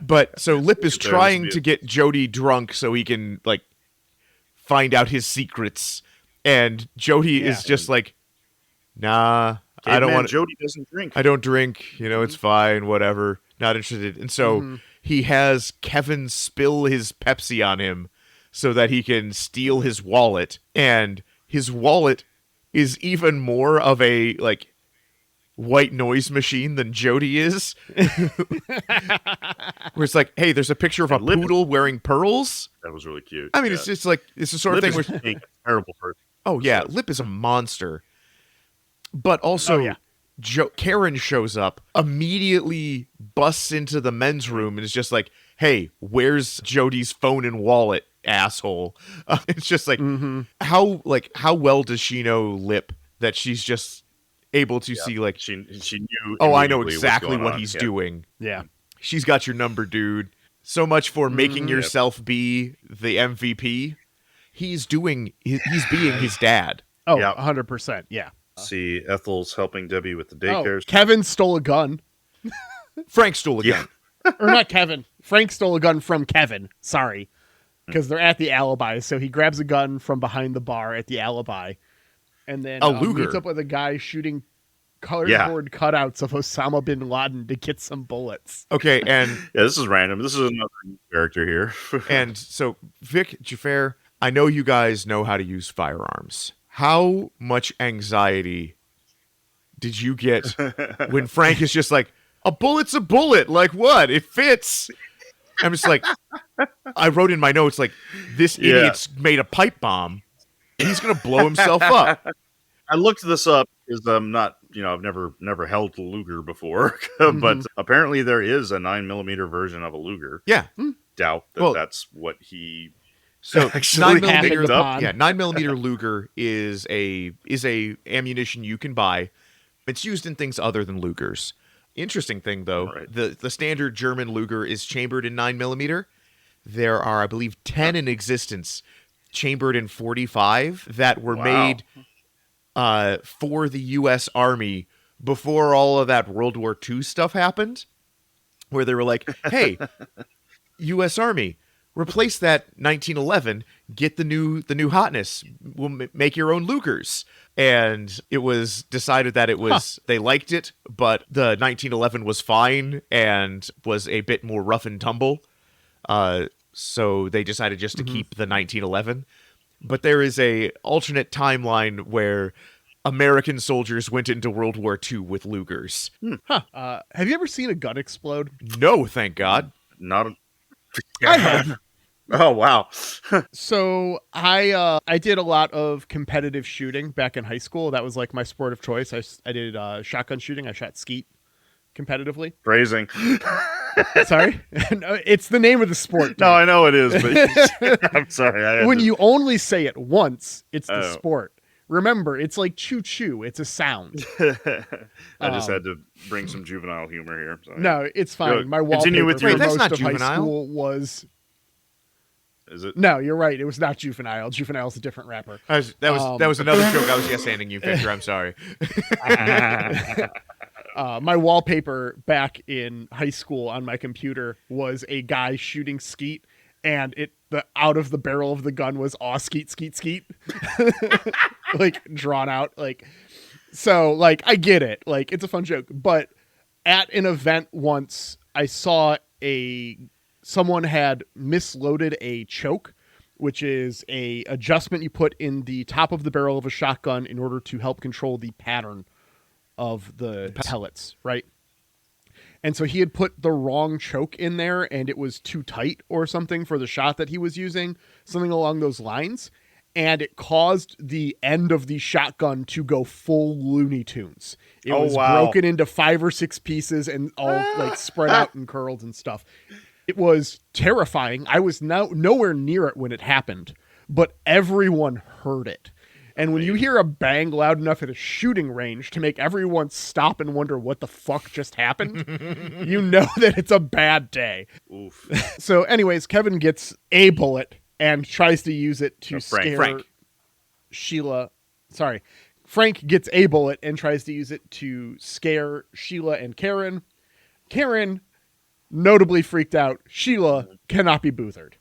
But so Lip is trying to get Jody drunk so he can like find out his secrets And Jody is just like, nah, I don't want. Jody doesn't drink. I don't drink. You know, it's fine. Whatever. Not interested. And so he has Kevin spill his Pepsi on him so that he can steal his wallet. And his wallet is even more of a like white noise machine than Jody is. Where it's like, hey, there's a picture of a poodle wearing pearls. That was really cute. I mean, it's just like, it's the sort of thing where terrible person. Oh yeah, Lip is a monster. But also Karen shows up, immediately busts into the men's room and is just like, hey, where's Jody's phone and wallet, asshole? It's just like, how well does she know Lip that she's just able to see, like, she knew. Oh, I know exactly what he's doing. Yeah. She's got your number, dude. So much for making yourself be the MVP. He's being his dad. Oh, 100%. Yeah. See, Ethel's helping Debbie with the daycare. Kevin stole a gun. Frank stole a gun. Or not Kevin. Frank stole a gun from Kevin. Sorry. Because they're at the Alibi. So he grabs a gun from behind the bar at the Alibi. And then Luger. meets up with a guy shooting cardboard cutouts of Osama bin Laden to get some bullets. Okay, and... yeah, this is random. This is another character here. And so, Vic, Xhafer, I know you guys know how to use firearms. How much anxiety did you get when Frank is just like, a bullet's a bullet? Like what? It fits. I'm just like, I wrote in my notes, like, this idiot's made a pipe bomb. And he's going to blow himself up. I looked this up because I'm not, I've never held a Luger before, but apparently there is a 9mm version of a Luger. Yeah. Doubt that that's what he... So actually 9mm, up. 9mm Luger is a ammunition you can buy. It's used in things other than Lugers. Interesting thing though, the standard German Luger is chambered in 9mm. There are, I believe, 10 in existence chambered in 45 that were made for the U.S. Army before all of that World War II stuff happened, where they were like, hey, U.S. Army, replace that 1911, get the new hotness, we'll make your own Lugers. And it was decided that it was, they liked it, but the 1911 was fine and was a bit more rough and tumble. So they decided just to keep the 1911. But there is a alternate timeline where American soldiers went into World War II with Lugers. Have you ever seen a gun explode? No, thank God. Not I have. Oh, wow. So I did a lot of competitive shooting back in high school. That was like my sport of choice. I did shotgun shooting. I shot skeet competitively. Phrasing. Sorry? No, it's the name of the sport. Dude. No, I know it is, but I'm sorry. When you only say it once, it's the sport. Remember, it's like choo-choo. It's a sound. I just had to bring some juvenile humor here. Sorry. No, it's fine. My wallpaper with for your... most not of juvenile. high school was... Is it? No, you're right. It was not Juvenile. Juvenile's a different rapper. That was another joke I was yes-anding you, Victor. I'm sorry. My wallpaper back in high school on my computer was a guy shooting skeet, and the out of the barrel of the gun was "aw skeet skeet skeet," like drawn out. Like, so like I get it. Like it's a fun joke, but at an event once, I saw someone had misloaded a choke, which is a adjustment you put in the top of the barrel of a shotgun in order to help control the pattern of the pellets, right? And so he had put the wrong choke in there and it was too tight or something for the shot that he was using, something along those lines. And it caused the end of the shotgun to go full Looney Tunes. It was broken into 5 or 6 pieces and all like spread out and curled and stuff. It was terrifying. I was nowhere near it when it happened, but everyone heard it. And when you hear a bang loud enough at a shooting range to make everyone stop and wonder what the fuck just happened, you know that it's a bad day. Oof. So anyways, Kevin gets a bullet and tries to use it to scare Sheila. Sorry. Frank gets a bullet and tries to use it to scare Sheila and Karen. Karen, notably freaked out. Sheila cannot be boothered.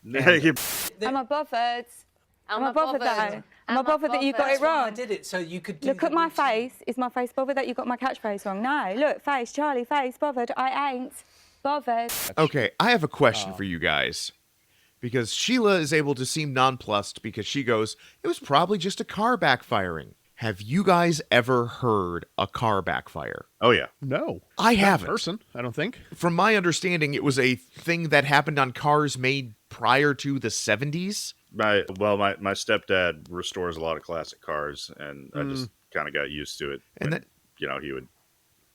I'm a buffet. I'm a buffet. Am I bothered that you got it wrong? I did it so you could do Look at my face. Is my face bothered that you got my catchphrase wrong? No. Look, face, Charlie, face, bothered. I ain't bothered. Okay, I have a question for you guys. Because Sheila is able to seem nonplussed because she goes, it was probably just a car backfiring. Have you guys ever heard a car backfire? Oh, yeah. No. I Not haven't. in person, I don't think. From my understanding, it was a thing that happened on cars made prior to the 70s. My stepdad restores a lot of classic cars, and I just kind of got used to it. And when, he would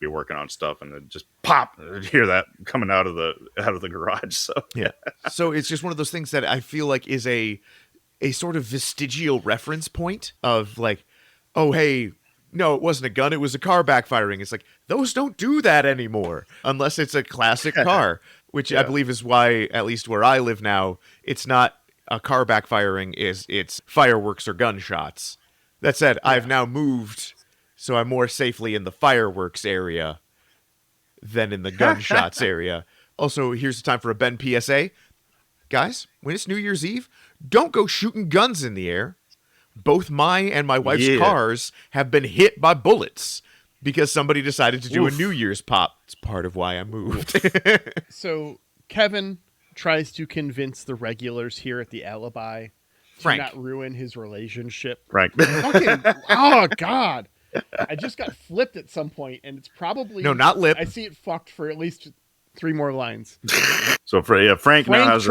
be working on stuff and then just pop, and hear that coming out of the garage. So yeah. So it's just one of those things that I feel like is a sort of vestigial reference point of like, oh, hey, no, it wasn't a gun, it was a car backfiring. It's like, those don't do that anymore unless it's a classic car, which I believe is why, at least where I live now, it's not a car backfiring, it's fireworks or gunshots. That said, I've now moved, so I'm more safely in the fireworks area than in the gunshots area. Also, here's the time for a Ben PSA. Guys, when it's New Year's Eve, don't go shooting guns in the air. Both my and my wife's cars have been hit by bullets because somebody decided to do a New Year's pop. It's part of why I moved. So Kevin tries to convince the regulars here at the Alibi to Frank. not ruin his relationship. Frank. Oh, God. I just got flipped at some point, and it's probably... No, not lip. I see it fucked for at least 3 more lines. So Frank now has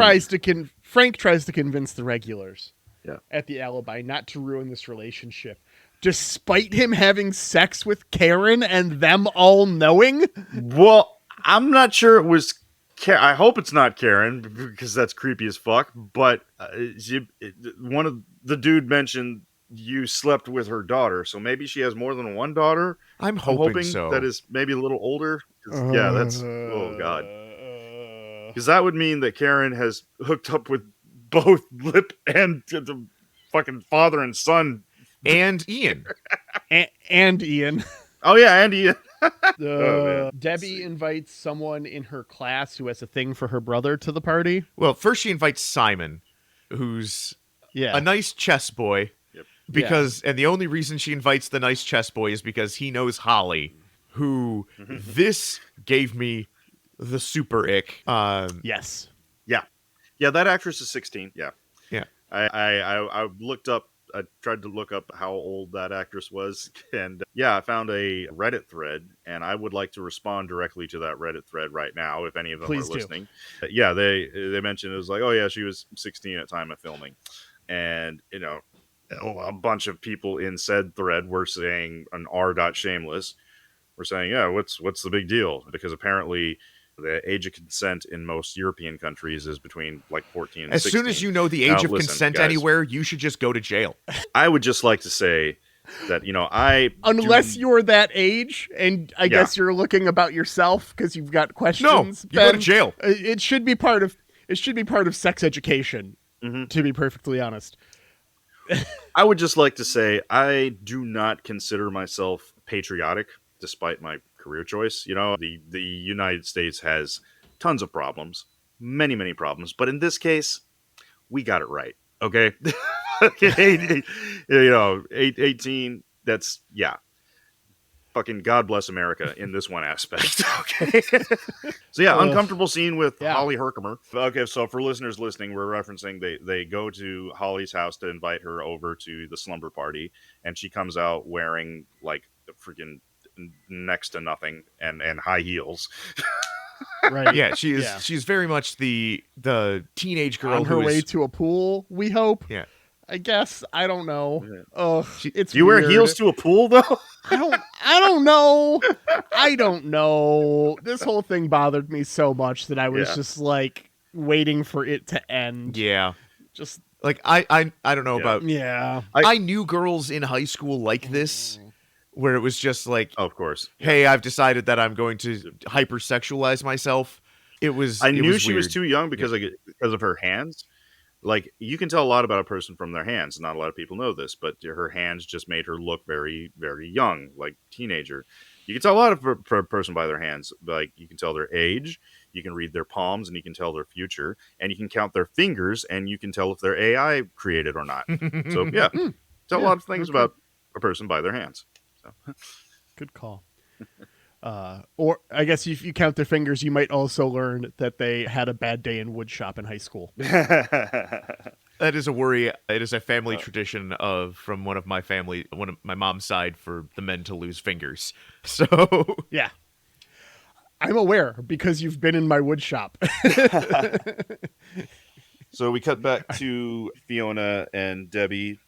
Frank tries to convince the regulars Yeah. at the Alibi not to ruin this relationship, despite him having sex with Karen and them all knowing. Well, I'm not sure it was. I hope it's not Karen because that's creepy as fuck. But one of the dude mentioned you slept with her daughter, so maybe she has more than one daughter. I'm hoping so. That is maybe a little older. Yeah, that's oh god. Because that would mean that Karen has hooked up with both Lip and the fucking father and son. And Ian. and Ian. Oh, yeah, and Ian. Debbie invites someone in her class who has a thing for her brother to the party. Well, first she invites Simon, who's a nice chess boy. Yep. Because, and the only reason she invites the nice chess boy is because he knows Holly, who this gave me the super ick. Yes. Yeah, that actress is 16. Yeah. Yeah. I looked up, I tried to look up how old that actress was. And I found a Reddit thread, and I would like to respond directly to that Reddit thread right now, if any of them Please are do. listening. Yeah, they mentioned it was like, oh yeah, she was 16 at time of filming. And, a bunch of people in said thread were saying an r.shameless. We're saying, yeah, what's the big deal? Because apparently the age of consent in most European countries is between like 14 and 16. As soon as you know the age of consent guys, anywhere, you should just go to jail. I would just like to say that, unless you're that age, and I guess you're looking about yourself because you've got questions. No, you go to jail. It should be part of sex education, to be perfectly honest. I would just like to say I do not consider myself patriotic, despite my career choice. The United States has tons of problems, many, many problems. But in this case, we got it right. Okay. 18, that's, fucking God bless America in this one aspect. Okay. So uncomfortable scene with Holly Herkimer. Okay. So for listeners listening, we're referencing, they go to Holly's house to invite her over to the slumber party. And she comes out wearing like freaking next to nothing and high heels. Right. Yeah, she is. Yeah. She's very much the teenage girl on her way to a pool. We hope. Yeah. I guess. I don't know. Yeah. It's you weird. Wear heels to a pool though? I don't know. I don't know. This whole thing bothered me so much that I was just like waiting for it to end. Yeah. Just like I don't know about. Yeah. I knew girls in high school like this. Where it was just like, of course, hey, I've decided that I'm going to hypersexualize myself. I knew she was too young because of her hands. Like, you can tell a lot about a person from their hands. Not a lot of people know this, but her hands just made her look very, very young, like teenager. You can tell a lot of a person by their hands. Like, you can tell their age, you can read their palms, and you can tell their future, and you can count their fingers, and you can tell if they're AI created or not. So, yeah. tell a lot of things about a person by their hands. So. Good call. Or I guess if you count their fingers, you might also learn that they had a bad day in woodshop in high school. That is a worry. It is a family tradition from one of my mom's side, for the men to lose fingers. So yeah, I'm aware because you've been in my woodshop. So we cut back to Fiona and Debbie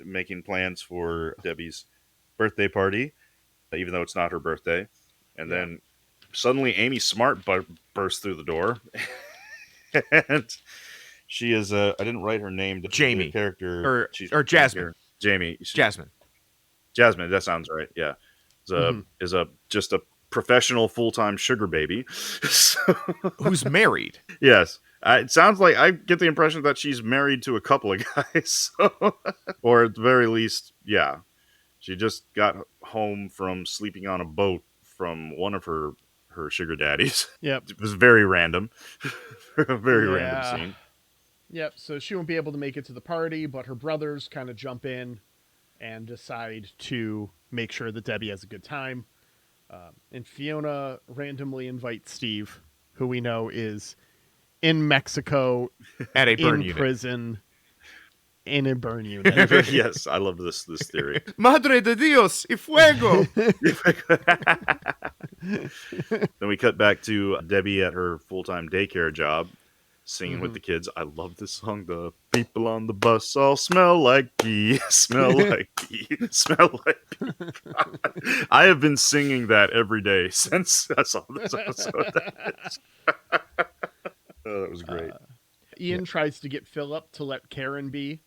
making plans for Debbie's birthday party, even though it's not her birthday. And then suddenly Amy Smart bursts through the door. And she is I didn't write her name. Jamie. Character. Or Jasmine. Jamie. Jasmine. That sounds right. Yeah. Is just a professional full-time sugar baby. Who's married. Yes. It sounds like I get the impression that she's married to a couple of guys. Or at the very least, yeah. She just got home from sleeping on a boat from one of her sugar daddies. Yep. It was very random. Very random scene. Yep, so she won't be able to make it to the party, but her brothers kind of jump in and decide to make sure that Debbie has a good time. And Fiona randomly invites Steve, who we know is in Mexico at a burn in unit. Prison in a burn unit. Yes, I love this theory. Madre de Dios y fuego. Then we cut back to Debbie at her full-time daycare job, singing with the kids. I love this song. The people on the bus all smell like pee, smell like pee, smell like pee. I have been singing that every day since I saw this episode. Oh, that was great. Ian tries to get Philip to let Karen be,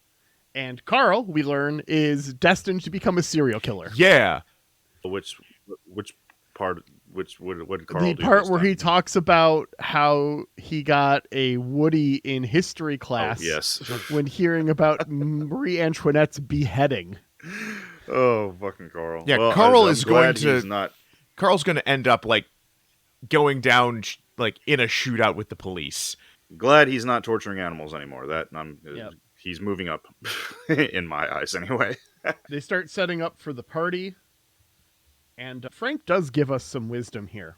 and Carl, we learn, is destined to become a serial killer. Yeah. Which part? What did Carl do? The part where he talks about how he got a Woody in history class. Oh, yes. When hearing about Marie Antoinette's beheading. Oh, fucking Carl. Yeah, well, Carl I'm is going glad to. he's not... Carl's going to end up like going down like in a shootout with the police. Glad he's not torturing animals anymore. Yep. He's moving up in my eyes anyway. They start setting up for the party. And Frank does give us some wisdom here.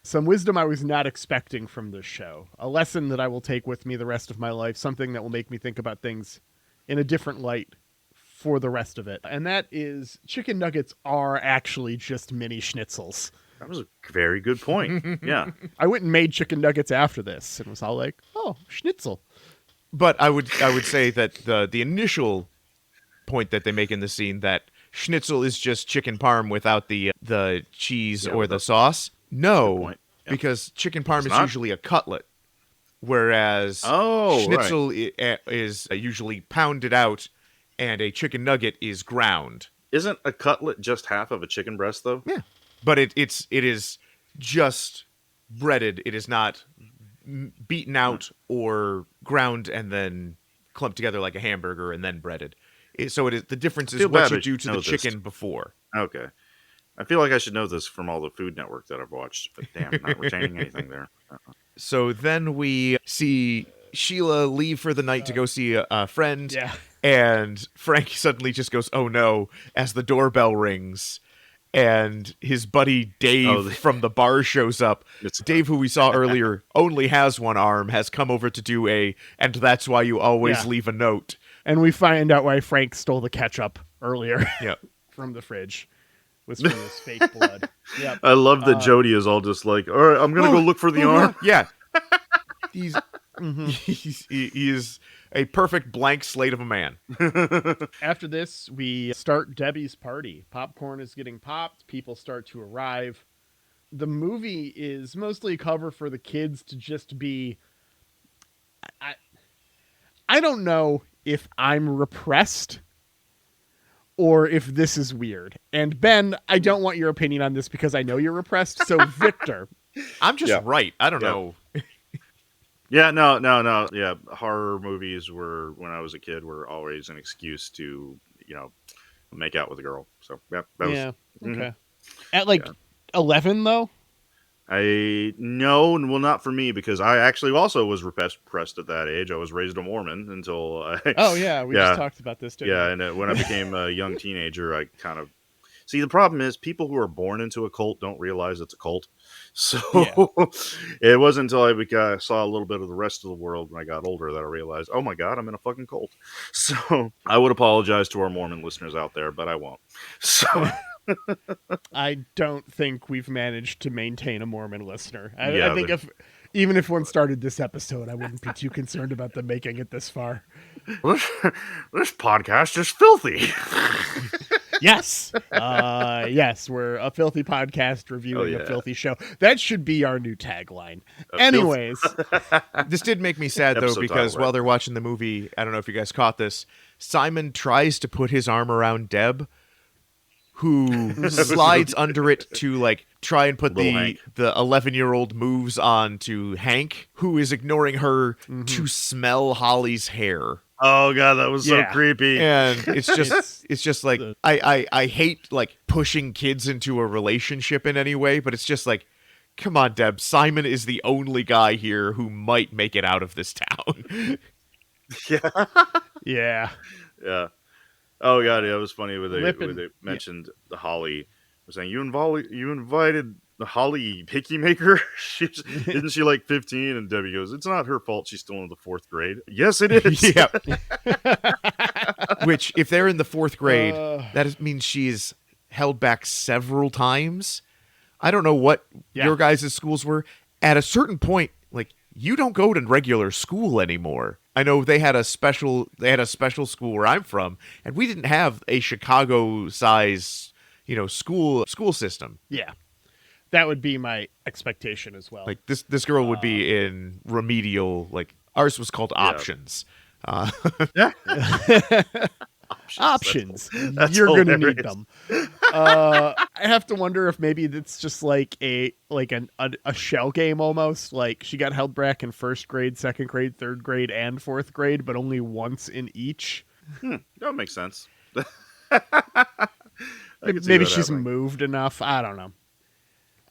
Some wisdom I was not expecting from this show. A lesson that I will take with me the rest of my life. Something that will make me think about things in a different light for the rest of it. And that is, chicken nuggets are actually just mini schnitzels. That was a very good point. Yeah. I went and made chicken nuggets after this and was all like, oh, schnitzel. But I would say that the initial point that they make in the scene, that schnitzel is just chicken parm without the cheese or the sauce. No, because chicken parm is usually a cutlet, whereas schnitzel is usually pounded out, and a chicken nugget is ground. Isn't a cutlet just half of a chicken breast, though? Yeah, but it is just breaded. It is not beaten out or ground and then clumped together like a hamburger and then breaded. So it is, the difference is what you do to the chicken before. Okay. I feel like I should know this from all the Food Network that I've watched, but damn, I'm not retaining anything there. So then we see Sheila leave for the night to go see a friend. Yeah. And Frank suddenly just goes, oh no, as the doorbell rings. And his buddy Dave from the bar shows up. Dave, who we saw earlier, only has one arm, has come over to do and that's why you always leave a note. And we find out why Frank stole the ketchup earlier from the fridge. Was from his fake blood. Yep. I love that Jody is all just like, all right, I'm going to go look for the arm. Yeah. He is a perfect blank slate of a man. After this, we start Debbie's party. Popcorn is getting popped. People start to arrive. The movie is mostly a cover for the kids to just be... I don't know if I'm repressed or if this is weird. And Ben, I don't want your opinion on this because I know you're repressed. So Victor. I'm just right. I don't know. Yeah, no. Yeah, horror movies when I was a kid, were always an excuse to, make out with a girl. So, yeah. That was, okay. At 11, though? No, well, not for me, because I actually also was repressed at that age. I was raised a Mormon until Oh yeah, we just talked about this, didn't we? Yeah, and when I became a young teenager, I kind of see, the problem is people who are born into a cult don't realize it's a cult. So it wasn't until I saw a little bit of the rest of the world when I got older that I realized, oh my God, I'm in a fucking cult. So I would apologize to our Mormon listeners out there, but I won't. So I don't think we've managed to maintain a Mormon listener. Yeah, I think even if one started this episode, I wouldn't be too concerned about them making it this far. This podcast is filthy. Yes. Yes, we're a filthy podcast reviewing a filthy show. That should be our new tagline. Anyways. This did make me sad, though, because while they're watching the movie, I don't know if you guys caught this, Simon tries to put his arm around Deb, who slides under it to like try and put the 11-year-old moves on to Hank, who is ignoring her to smell Holly's hair. Oh God, that was so creepy. And it's just like I hate like pushing kids into a relationship in any way, but it's just like, come on, Deb. Simon is the only guy here who might make it out of this town. Yeah. Oh God, yeah, it was funny when they mentioned the Holly. Was saying you invited the Holly picky maker. Isn't she like 15? And Debbie goes, "It's not her fault. She's still in the 4th grade." Yes, it is. Yeah. Which, if they're in the 4th grade, that means she's held back several times. I don't know what your guys' schools were. At a certain point, like, you don't go to regular school anymore. I know they had a special school where I'm from, and we didn't have a Chicago size, school system. Yeah. That would be my expectation as well. Like this girl would be in remedial, like ours was called options. Options. That's You're hilarious. gonna need them. I have to wonder if maybe it's just like a shell game almost. Like she got held back in 1st grade, 2nd grade, 3rd grade, and 4th grade, but only once in each. That makes sense. Maybe she's moved enough. I don't know.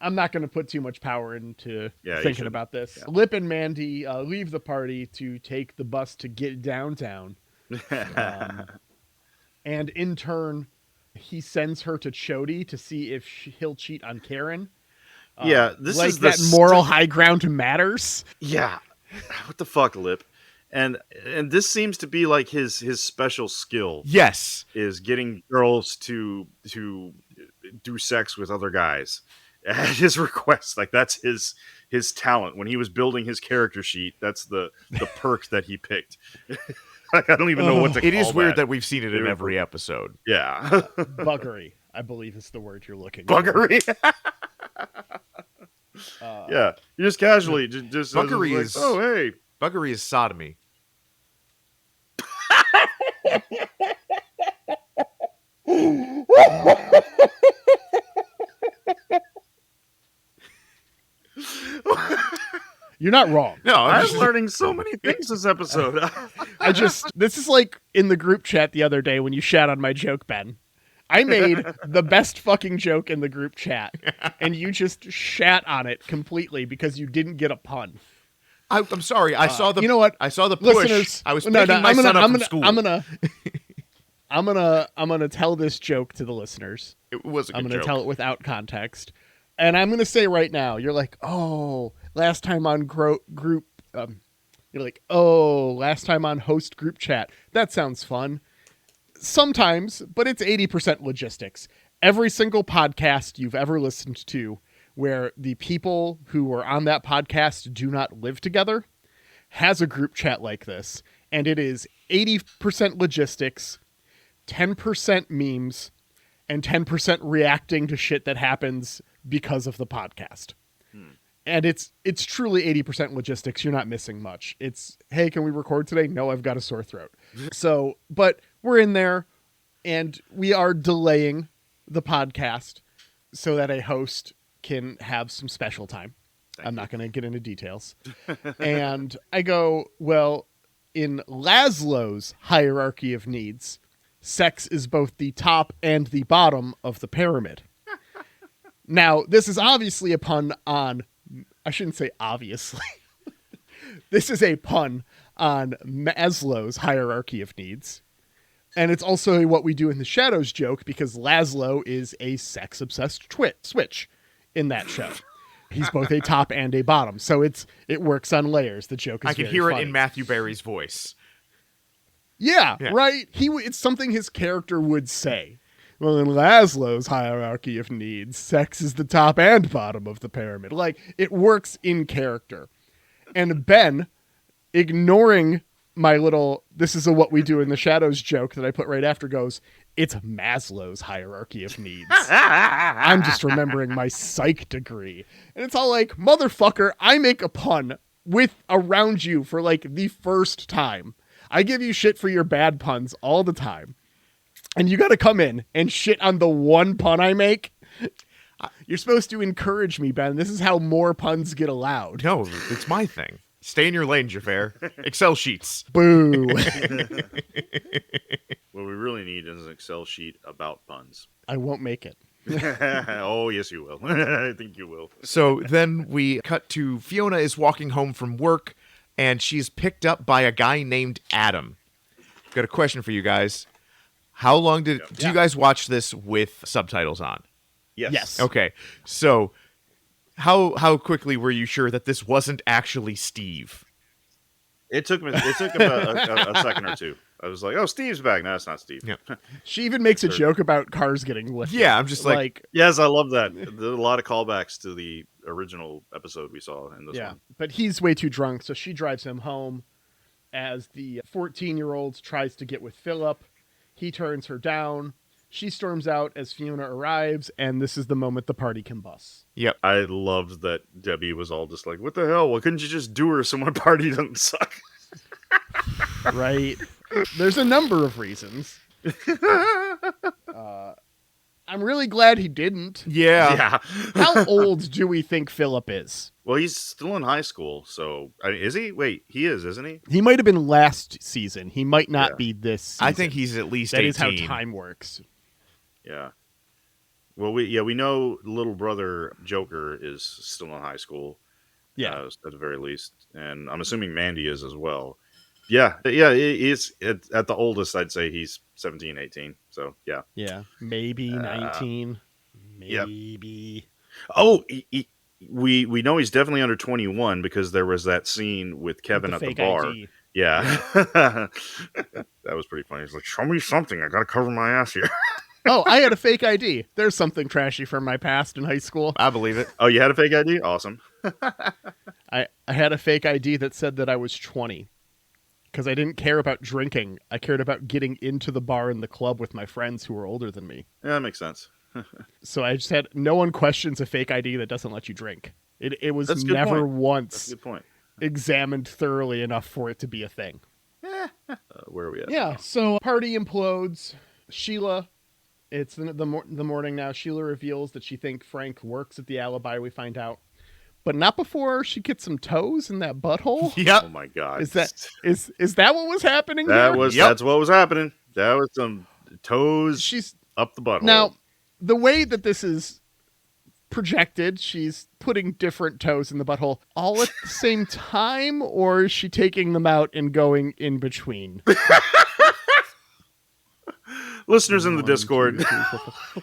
I'm not going to put too much power into thinking about this. Yeah. Lip and Mandy leave the party to take the bus to get downtown. And in turn, he sends her to Chody to see if he'll cheat on Karen. This like is that moral high ground matters. Yeah. What the fuck, Lip? And this seems to be like his special skill. Yes. Is getting girls to do sex with other guys at his request. Like that's his talent. When he was building his character sheet, that's the perk that he picked. Like, I don't even know what to call it. It is weird that we've seen it in every episode. Yeah. Buggery, I believe is the word you're looking Buggery? for. Yeah. You just casually just Buggery like, is hey. Buggery is sodomy. You're not wrong. No, I'm learning so many things this episode. This is like in the group chat the other day when you shat on my joke, Ben. I made the best fucking joke in the group chat, and you just shat on it completely because you didn't get a pun. I'm sorry. I saw the. You know what? I saw the push. Listeners, I was picking my son up from school. I'm gonna tell this joke to the listeners. It was a good I'm gonna joke. tell it without context, and I'm gonna say right now, you're like, oh, last time on group, you're like, oh, last time on host group chat. That sounds fun. Sometimes, but it's 80% logistics. Every single podcast you've ever listened to where the people who were on that podcast do not live together has a group chat like this. And it is 80% logistics, 10% memes, and 10% reacting to shit that happens because of the podcast. And it's truly 80% logistics. You're not missing much. It's, hey, can we record today? No, I've got a sore throat. So, but we're in there and we are delaying the podcast so that a host can have some special time. I'm not going to get into details. And I go, well, in Laszlo's hierarchy of needs, sex is both the top and the bottom of the pyramid. Now, this is obviously a pun on I shouldn't say obviously. This is a pun on Maslow's hierarchy of needs. And it's also a what we do in the shadows joke because Laszlo is a sex-obsessed switch in that show. He's both a top and a bottom. So it works on layers. The joke is I can very hear funny. it in Matthew Berry's voice. Yeah, right? It's something his character would say. Well, in Laszlo's hierarchy of needs, sex is the top and bottom of the pyramid. Like, it works in character. And Ben, ignoring my little, this is a what we do in the shadows joke that I put right after, goes, it's Maslow's hierarchy of needs. I'm just remembering my psych degree. And it's all like, motherfucker, I make a pun around you for like the first time. I give you shit for your bad puns all the time. And you got to come in and shit on the one pun I make. You're supposed to encourage me, Ben. This is how more puns get allowed. No, it's my thing. Stay in your lane, Xhafer. Excel sheets. Boo. What we really need is an Excel sheet about puns. I won't make it. Oh, yes, you will. I think you will. So then we cut to Fiona is walking home from work, and she's picked up by a guy named Adam. Got a question for you guys. How long do you guys watch this with subtitles on? Yes. Okay. So how quickly were you sure that this wasn't actually Steve? It took him a second or two. I was like, oh, Steve's back. No, it's not Steve. Yeah. She even makes a joke about cars getting lifted. Yeah, I'm just like yes, I love that. There's a lot of callbacks to the original episode we saw in this one. But he's way too drunk, so she drives him home as the 14-year-old tries to get with Philip. He turns her down. She storms out as Fiona arrives, and this is the moment the party combusts. Yep. I loved that Debbie was all just like, what the hell? Why couldn't you just do her so my party doesn't suck? Right. There's a number of reasons. I'm really glad he didn't. Yeah. How old do we think Philip is? Well, he's still in high school, so is he? Wait, he is, isn't he? He might have been last season. He might not be this season. I think he's at least That 18. is how time works. Yeah. Well, we know little brother Joker is still in high school. Yeah. At the very least, and I'm assuming Mandy is as well. Yeah. He's at the oldest. I'd say he's 17, 18. So yeah. Yeah. Maybe 19. Maybe. Yep. Oh, we know he's definitely under 21 because there was that scene with Kevin at the bar. ID. Yeah. That was pretty funny. He's like, show me something. I got to cover my ass here. Oh, I had a fake ID. There's something trashy from my past in high school. I believe it. Oh, you had a fake ID? Awesome. I had a fake ID that said that I was 20 because I didn't care about drinking. I cared about getting into the bar and the club with my friends who were older than me. Yeah, that makes sense. So I just had no one questions a fake ID that doesn't let you drink. It was never once That's a good point. examined thoroughly enough for it to be a thing. Where are we at? Yeah, so party implodes. Sheila, it's the morning now. Sheila reveals that she thinks Frank works at the alibi, we find out. But not before she gets some toes in that butthole. Yep. Oh my god. Is that what was happening That here? was that's what was happening. That was some toes She's up the butthole. Now, the way that this is projected, she's putting different toes in the butthole all at the same time, or is she taking them out and going in between? Listeners in the Discord,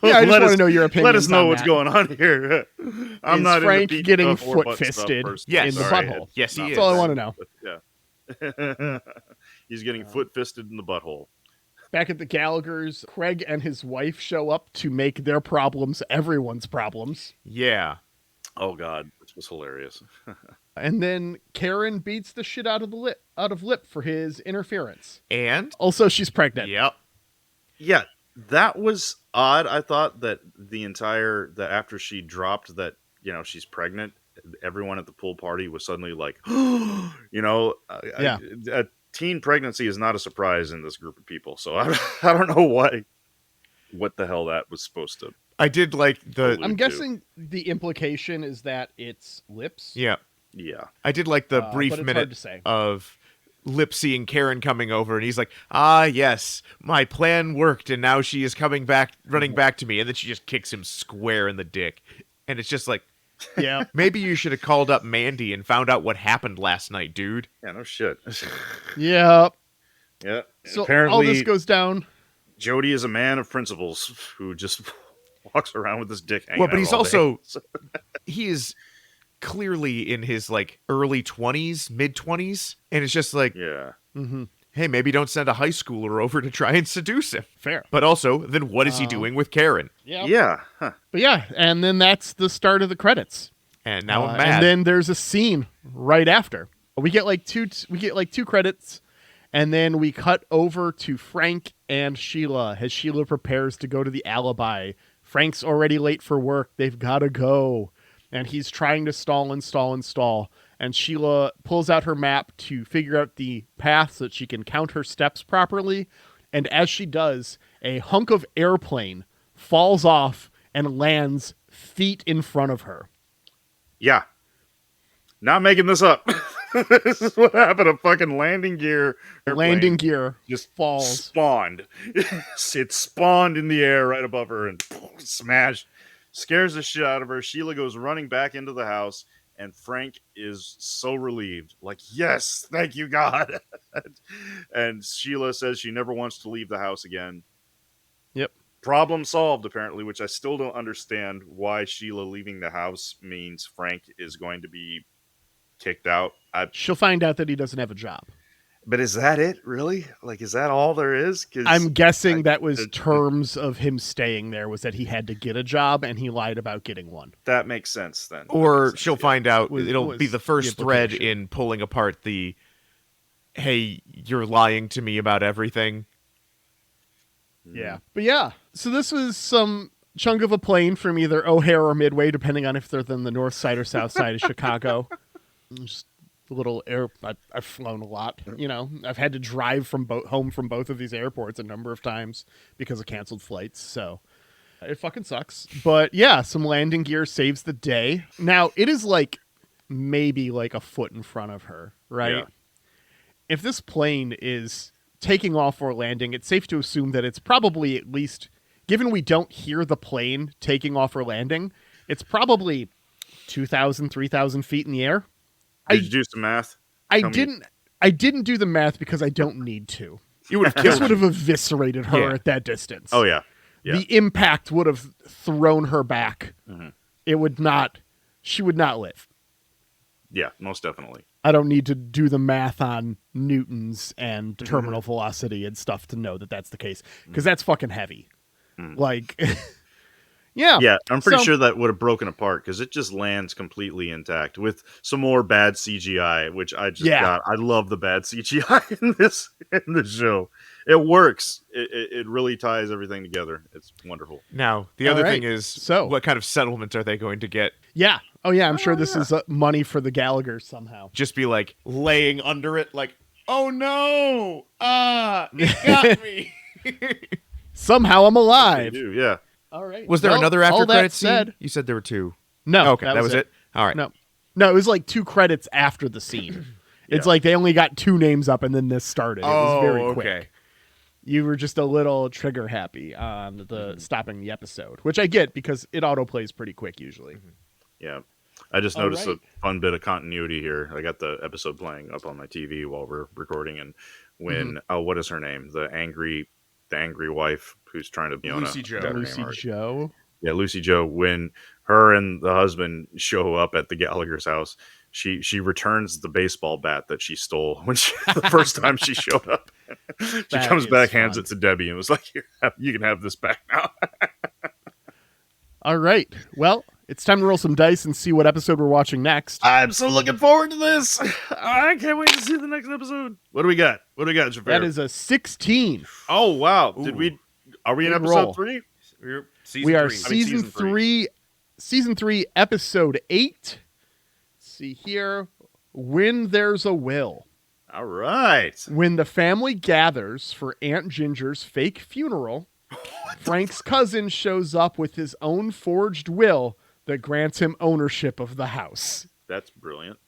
yeah, I just want to know your opinion. Let us know what's going on here. I'm is not Frank into getting or butt foot fisted stuff in the butthole? Yes, he That's is. all I want to know. Yeah. He's getting foot fisted in the butthole. Back at the Gallagher's, Craig and his wife show up to make their problems everyone's problems. Yeah. Oh god, this was hilarious. And then Karen beats the shit out of Lip for his interference. And Also, she's pregnant. yep. Yeah, that was odd. I thought that that after she dropped that, she's pregnant, everyone at the pool party was suddenly like, Yeah. A teen pregnancy is not a surprise in this group of people. So I don't know what the hell that was supposed to. I did like the. I'm guessing the implication is that it's Lips. Yeah. Yeah. I did like the brief but it's hard minute to say. of Lip seeing Karen coming over, and he's like, "Ah, yes, my plan worked, and now she is coming back, running back to me," and then she just kicks him square in the dick, and it's just like, Yeah. Maybe you should have called up Mandy and found out what happened last night, dude. Yeah, no shit. Yeah. Yeah. So apparently, all this goes down. Jody is a man of principles who just walks around with his dick hanging Well, but out he's all also day. he is clearly in his like early 20s, mid 20s, and it's just like, yeah. Mm-hmm. hey, maybe don't send a high schooler over to try and seduce him. Fair. But also, then what is he doing with Karen? Yeah. Yeah. Huh. But yeah, and then that's the start of the credits. And now I'm mad. And then there's a scene right after. We get like two credits, and then we cut over to Frank and Sheila as Sheila prepares to go to the alibi. Frank's already late for work. They've got to go. And he's trying to stall. And Sheila pulls out her map to figure out the path so that she can count her steps properly. And as she does, a hunk of airplane falls off and lands feet in front of her. Yeah. Not making this up. This is what happened. A fucking landing gear. Landing gear just falls. Spawned. It spawned in the air right above her and smashed. Scares the shit out of her. Sheila goes running back into the house, and Frank is so relieved. Like, yes, thank you, God. And Sheila says she never wants to leave the house again. Yep. Problem solved, apparently, which I still don't understand why Sheila leaving the house means Frank is going to be kicked out. She'll find out that he doesn't have a job. But is that it, really? Like, is that all there is? 'Cause I'm guessing that was terms of him staying there, was that he had to get a job, and he lied about getting one. That makes sense, then. Or she'll find out, Was it'll be the first the thread implication. in pulling apart the, hey, you're lying to me about everything. Yeah. But yeah, so this was some chunk of a plane from either O'Hare or Midway, depending on if they're on the north side or south side of Chicago. Just a little air. I've flown a lot. You know, I've had to drive from home from both of these airports a number of times because of canceled flights. So it fucking sucks. But yeah, some landing gear saves the day. Now it is like maybe like a foot in front of her, right? Yeah. If this plane is taking off or landing, it's safe to assume that it's probably, at least, given we don't hear the plane taking off or landing, it's probably 2,000, 3,000 feet in the air. Did you do some math? I didn't do the math because I don't need to. You would have This killed would her. have eviscerated her Yeah. at that distance. Oh, yeah. Yeah. The impact would have thrown her back. Mhm. It would not, she would not live. Yeah, most definitely. I don't need to do the math on newtons and terminal velocity and stuff to know that that's the case, because that's fucking heavy. Like, yeah. Yeah, I'm pretty So- sure that would have broken apart because it just lands completely intact with some more bad CGI, which I just got. I love the bad CGI in this show. It works. It really ties everything together. It's wonderful. Now, the All other right. thing is, So- what kind of settlement are they going to get? Yeah. Oh, yeah. I'm sure this is money for the Gallaghers somehow. Just be like laying under it, like, oh no, it got me. Somehow I'm They alive. do, yeah. All right. Was there Well, another all after that credit scene? said- You said there were two. No. Okay, that was it. All right. No, it was like 2 credits after the scene. It's like they only got 2 names up and then this started. It was very quick. okay. You were just a little trigger happy on the stopping the episode, which I get because it autoplays pretty quick usually. Yeah. I just All noticed right. a fun bit of continuity here. I got the episode playing up on my TV while we're recording, and when what is her name? The angry wife who's trying to Lucy Joe. got her name Lucy already. Joe. Yeah, Lucy Joe. When her and the husband show up at the Gallagher's house, she returns the baseball bat that she stole when the first time she showed up. She That comes is back, hands fun. it to Debbie, and was like, "Here, you can have this back now." All right. Well, it's time to roll some dice and see what episode we're watching next. I'm so looking forward to this. I can't wait to see the next episode. What do we got? Shafir? That is a 16. Oh wow! Ooh. Are we in Big episode roll. 3? We are Season season 3, episode 8. Let's see here. When There's a Will. All right. When the family gathers for Aunt Ginger's fake funeral, Frank's cousin shows up with his own forged will that grants him ownership of the house. That's brilliant.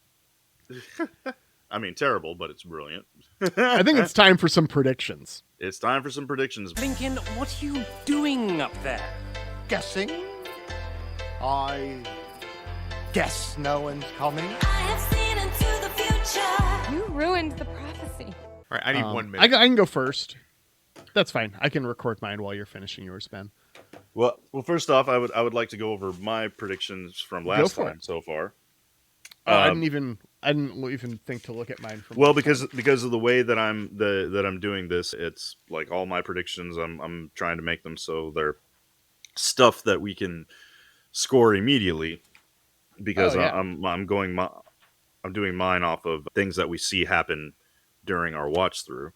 I mean, terrible, but it's brilliant. I think it's time for some predictions. It's time for some predictions. Lincoln, what are you doing up there? Guessing? I guess no one's coming. You ruined the prophecy. All right, I need 1 minute. I can go first. That's fine. I can record mine while you're finishing yours, Ben. Well, first off, I would like to go over my predictions from last time so far. I didn't even think to look at mine. Well, because of the way that I'm doing this, it's like all my predictions. I'm trying to make them so they're stuff that we can score immediately. Because I'm doing mine off of things that we see happen during our watch through.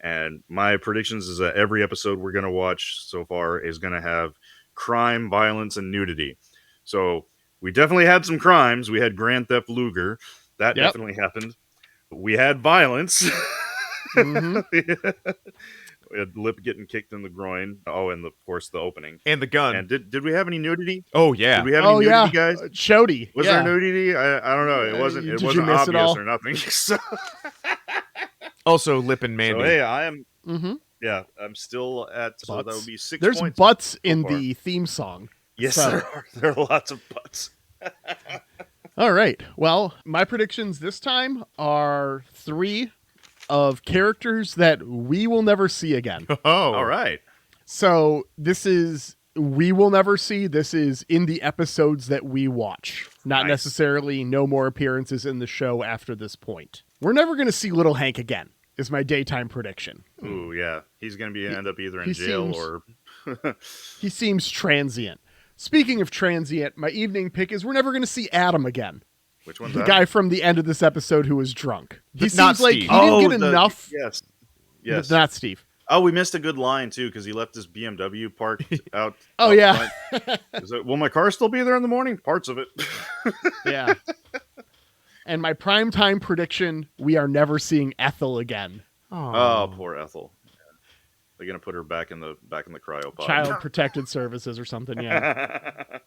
And my predictions is that every episode we're going to watch so far is going to have crime, violence, and nudity. So we definitely had some crimes. We had Grand Theft Luger. That definitely happened. We had violence. Mm-hmm. We had Lip getting kicked in the groin. Oh, and of course the opening. And the gun. And did we have any nudity? Oh, yeah. Did we have any nudity, guys? Chody. Was there nudity? I don't know. It wasn't obvious or nothing. So... Also, Lip and Mandy. So, hey, I am... Mm-hmm. Yeah, I'm still at... So that would be 6 There's points. There's butts so in far. the theme song. Yes, so. there are lots of butts. All right. Well, my predictions this time are 3 of characters that we will never see again. Oh. All right. So this is... we will never see. This is in the episodes that we watch. Not necessarily no more appearances in the show after this point. We're never going to see Little Hank again, is my daytime prediction. Ooh, yeah. He's going to end up either in jail or... He seems transient. Speaking of transient, my evening pick is we're never going to see Adam again. Which one's the that? guy from the end of this episode who was drunk. He Not seems like Steve. he didn't get enough. Yes. Not Steve. Oh, we missed a good line, too, because he left his BMW parked out. Oh, out yeah. Will my car still be there in the morning? Parts of it. Yeah. And my primetime prediction, we are never seeing Ethel again. Oh, poor Ethel. Yeah. They're going to put her back in the cryopod. Child Protected Services or something, yeah.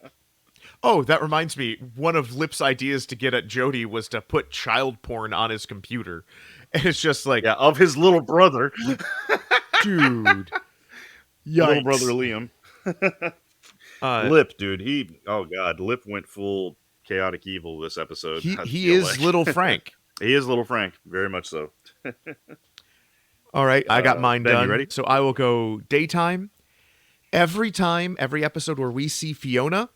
Oh, that reminds me. One of Lip's ideas to get at Jody was to put child porn on his computer. And it's just like... Yeah, of his little brother. Dude. Yikes. Little brother Liam. Lip, dude. Oh, God. Lip went full chaotic evil this episode. He is Little Frank. He is Little Frank. Very much so. All right. I got mine Ben, done. you ready? So I will go daytime. Every episode where we see Fiona,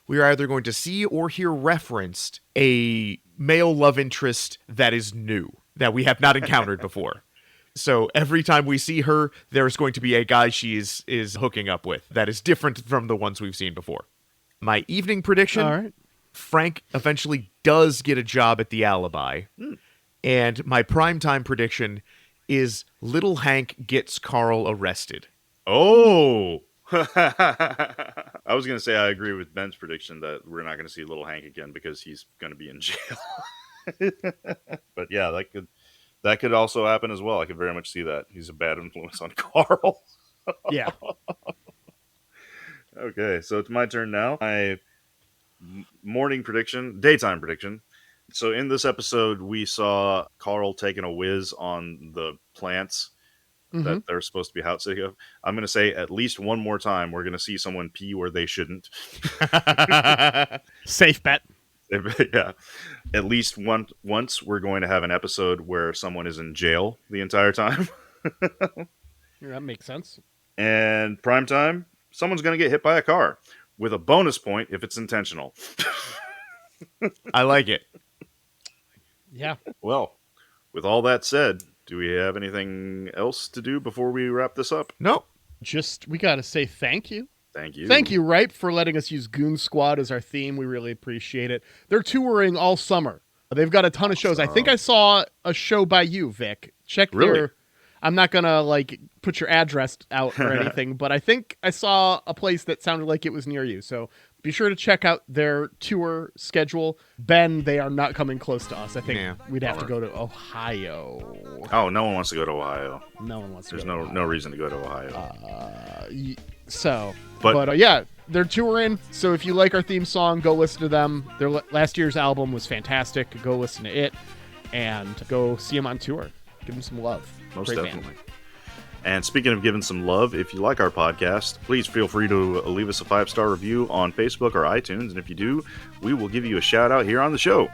we are either going to see or hear referenced a male love interest that is new, that we have not encountered before. So every time we see her, there's going to be a guy she is hooking up with that is different from the ones we've seen before. My evening prediction, All right. Frank eventually does get a job at the Alibi. And my primetime prediction is Little Hank gets Carl arrested. Oh! I was going to say I agree with Ben's prediction that we're not going to see Little Hank again because he's going to be in jail. But yeah, that could also happen as well. I could very much see that. He's a bad influence on Carl. Yeah. Okay, so it's my turn now. My daytime prediction. So in this episode, we saw Carl taking a whiz on the plants that they're supposed to be house sitting of. I'm going to say at least one more time, we're going to see someone pee where they shouldn't. Safe bet. Yeah. At least once we're going to have an episode where someone is in jail the entire time. Yeah, that makes sense. And prime time, someone's going to get hit by a car with a bonus point if it's intentional. I like it. Yeah. Well, with all that said, do we have anything else to do before we wrap this up? Nope. We got to say thank you. Thank you. Thank you, Ripe, for letting us use Goon Squad as our theme. We really appreciate it. They're touring all summer. They've got a ton of shows. I think I saw a show by you, Vic. Check Really? I'm not going to put your address out or anything, but I think I saw a place that sounded like it was near you. So be sure to check out their tour schedule. Ben, they are not coming close to us. I think we'd have to go to Ohio. Oh, no one wants to go to Ohio. No one wants to There's go to Ohio. no reason to go to Ohio. But yeah, they're touring. So if you like our theme song, go listen to them. Their last year's album was fantastic. Go listen to it and go see them on tour. Give them some love. Most Great definitely. And speaking of giving some love, if you like our podcast, please feel free to leave us a 5-star review on Facebook or iTunes. And if you do, we will give you a shout out here on the show.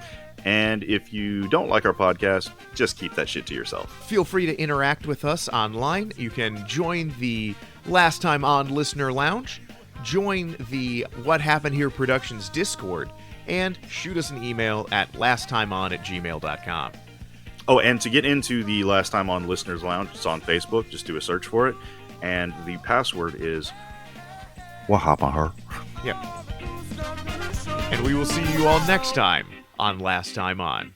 And if you don't like our podcast, just keep that shit to yourself. Feel free to interact with us online. You can join the Last Time On Listener Lounge, join the What Happened Here Productions Discord, and shoot us an email at lasttimeon@gmail.com. Oh, and to get into the Last Time On Listeners Lounge, it's on Facebook. Just do a search for it. And the password is Wahapahar. Yep. And we will see you all next time on Last Time On.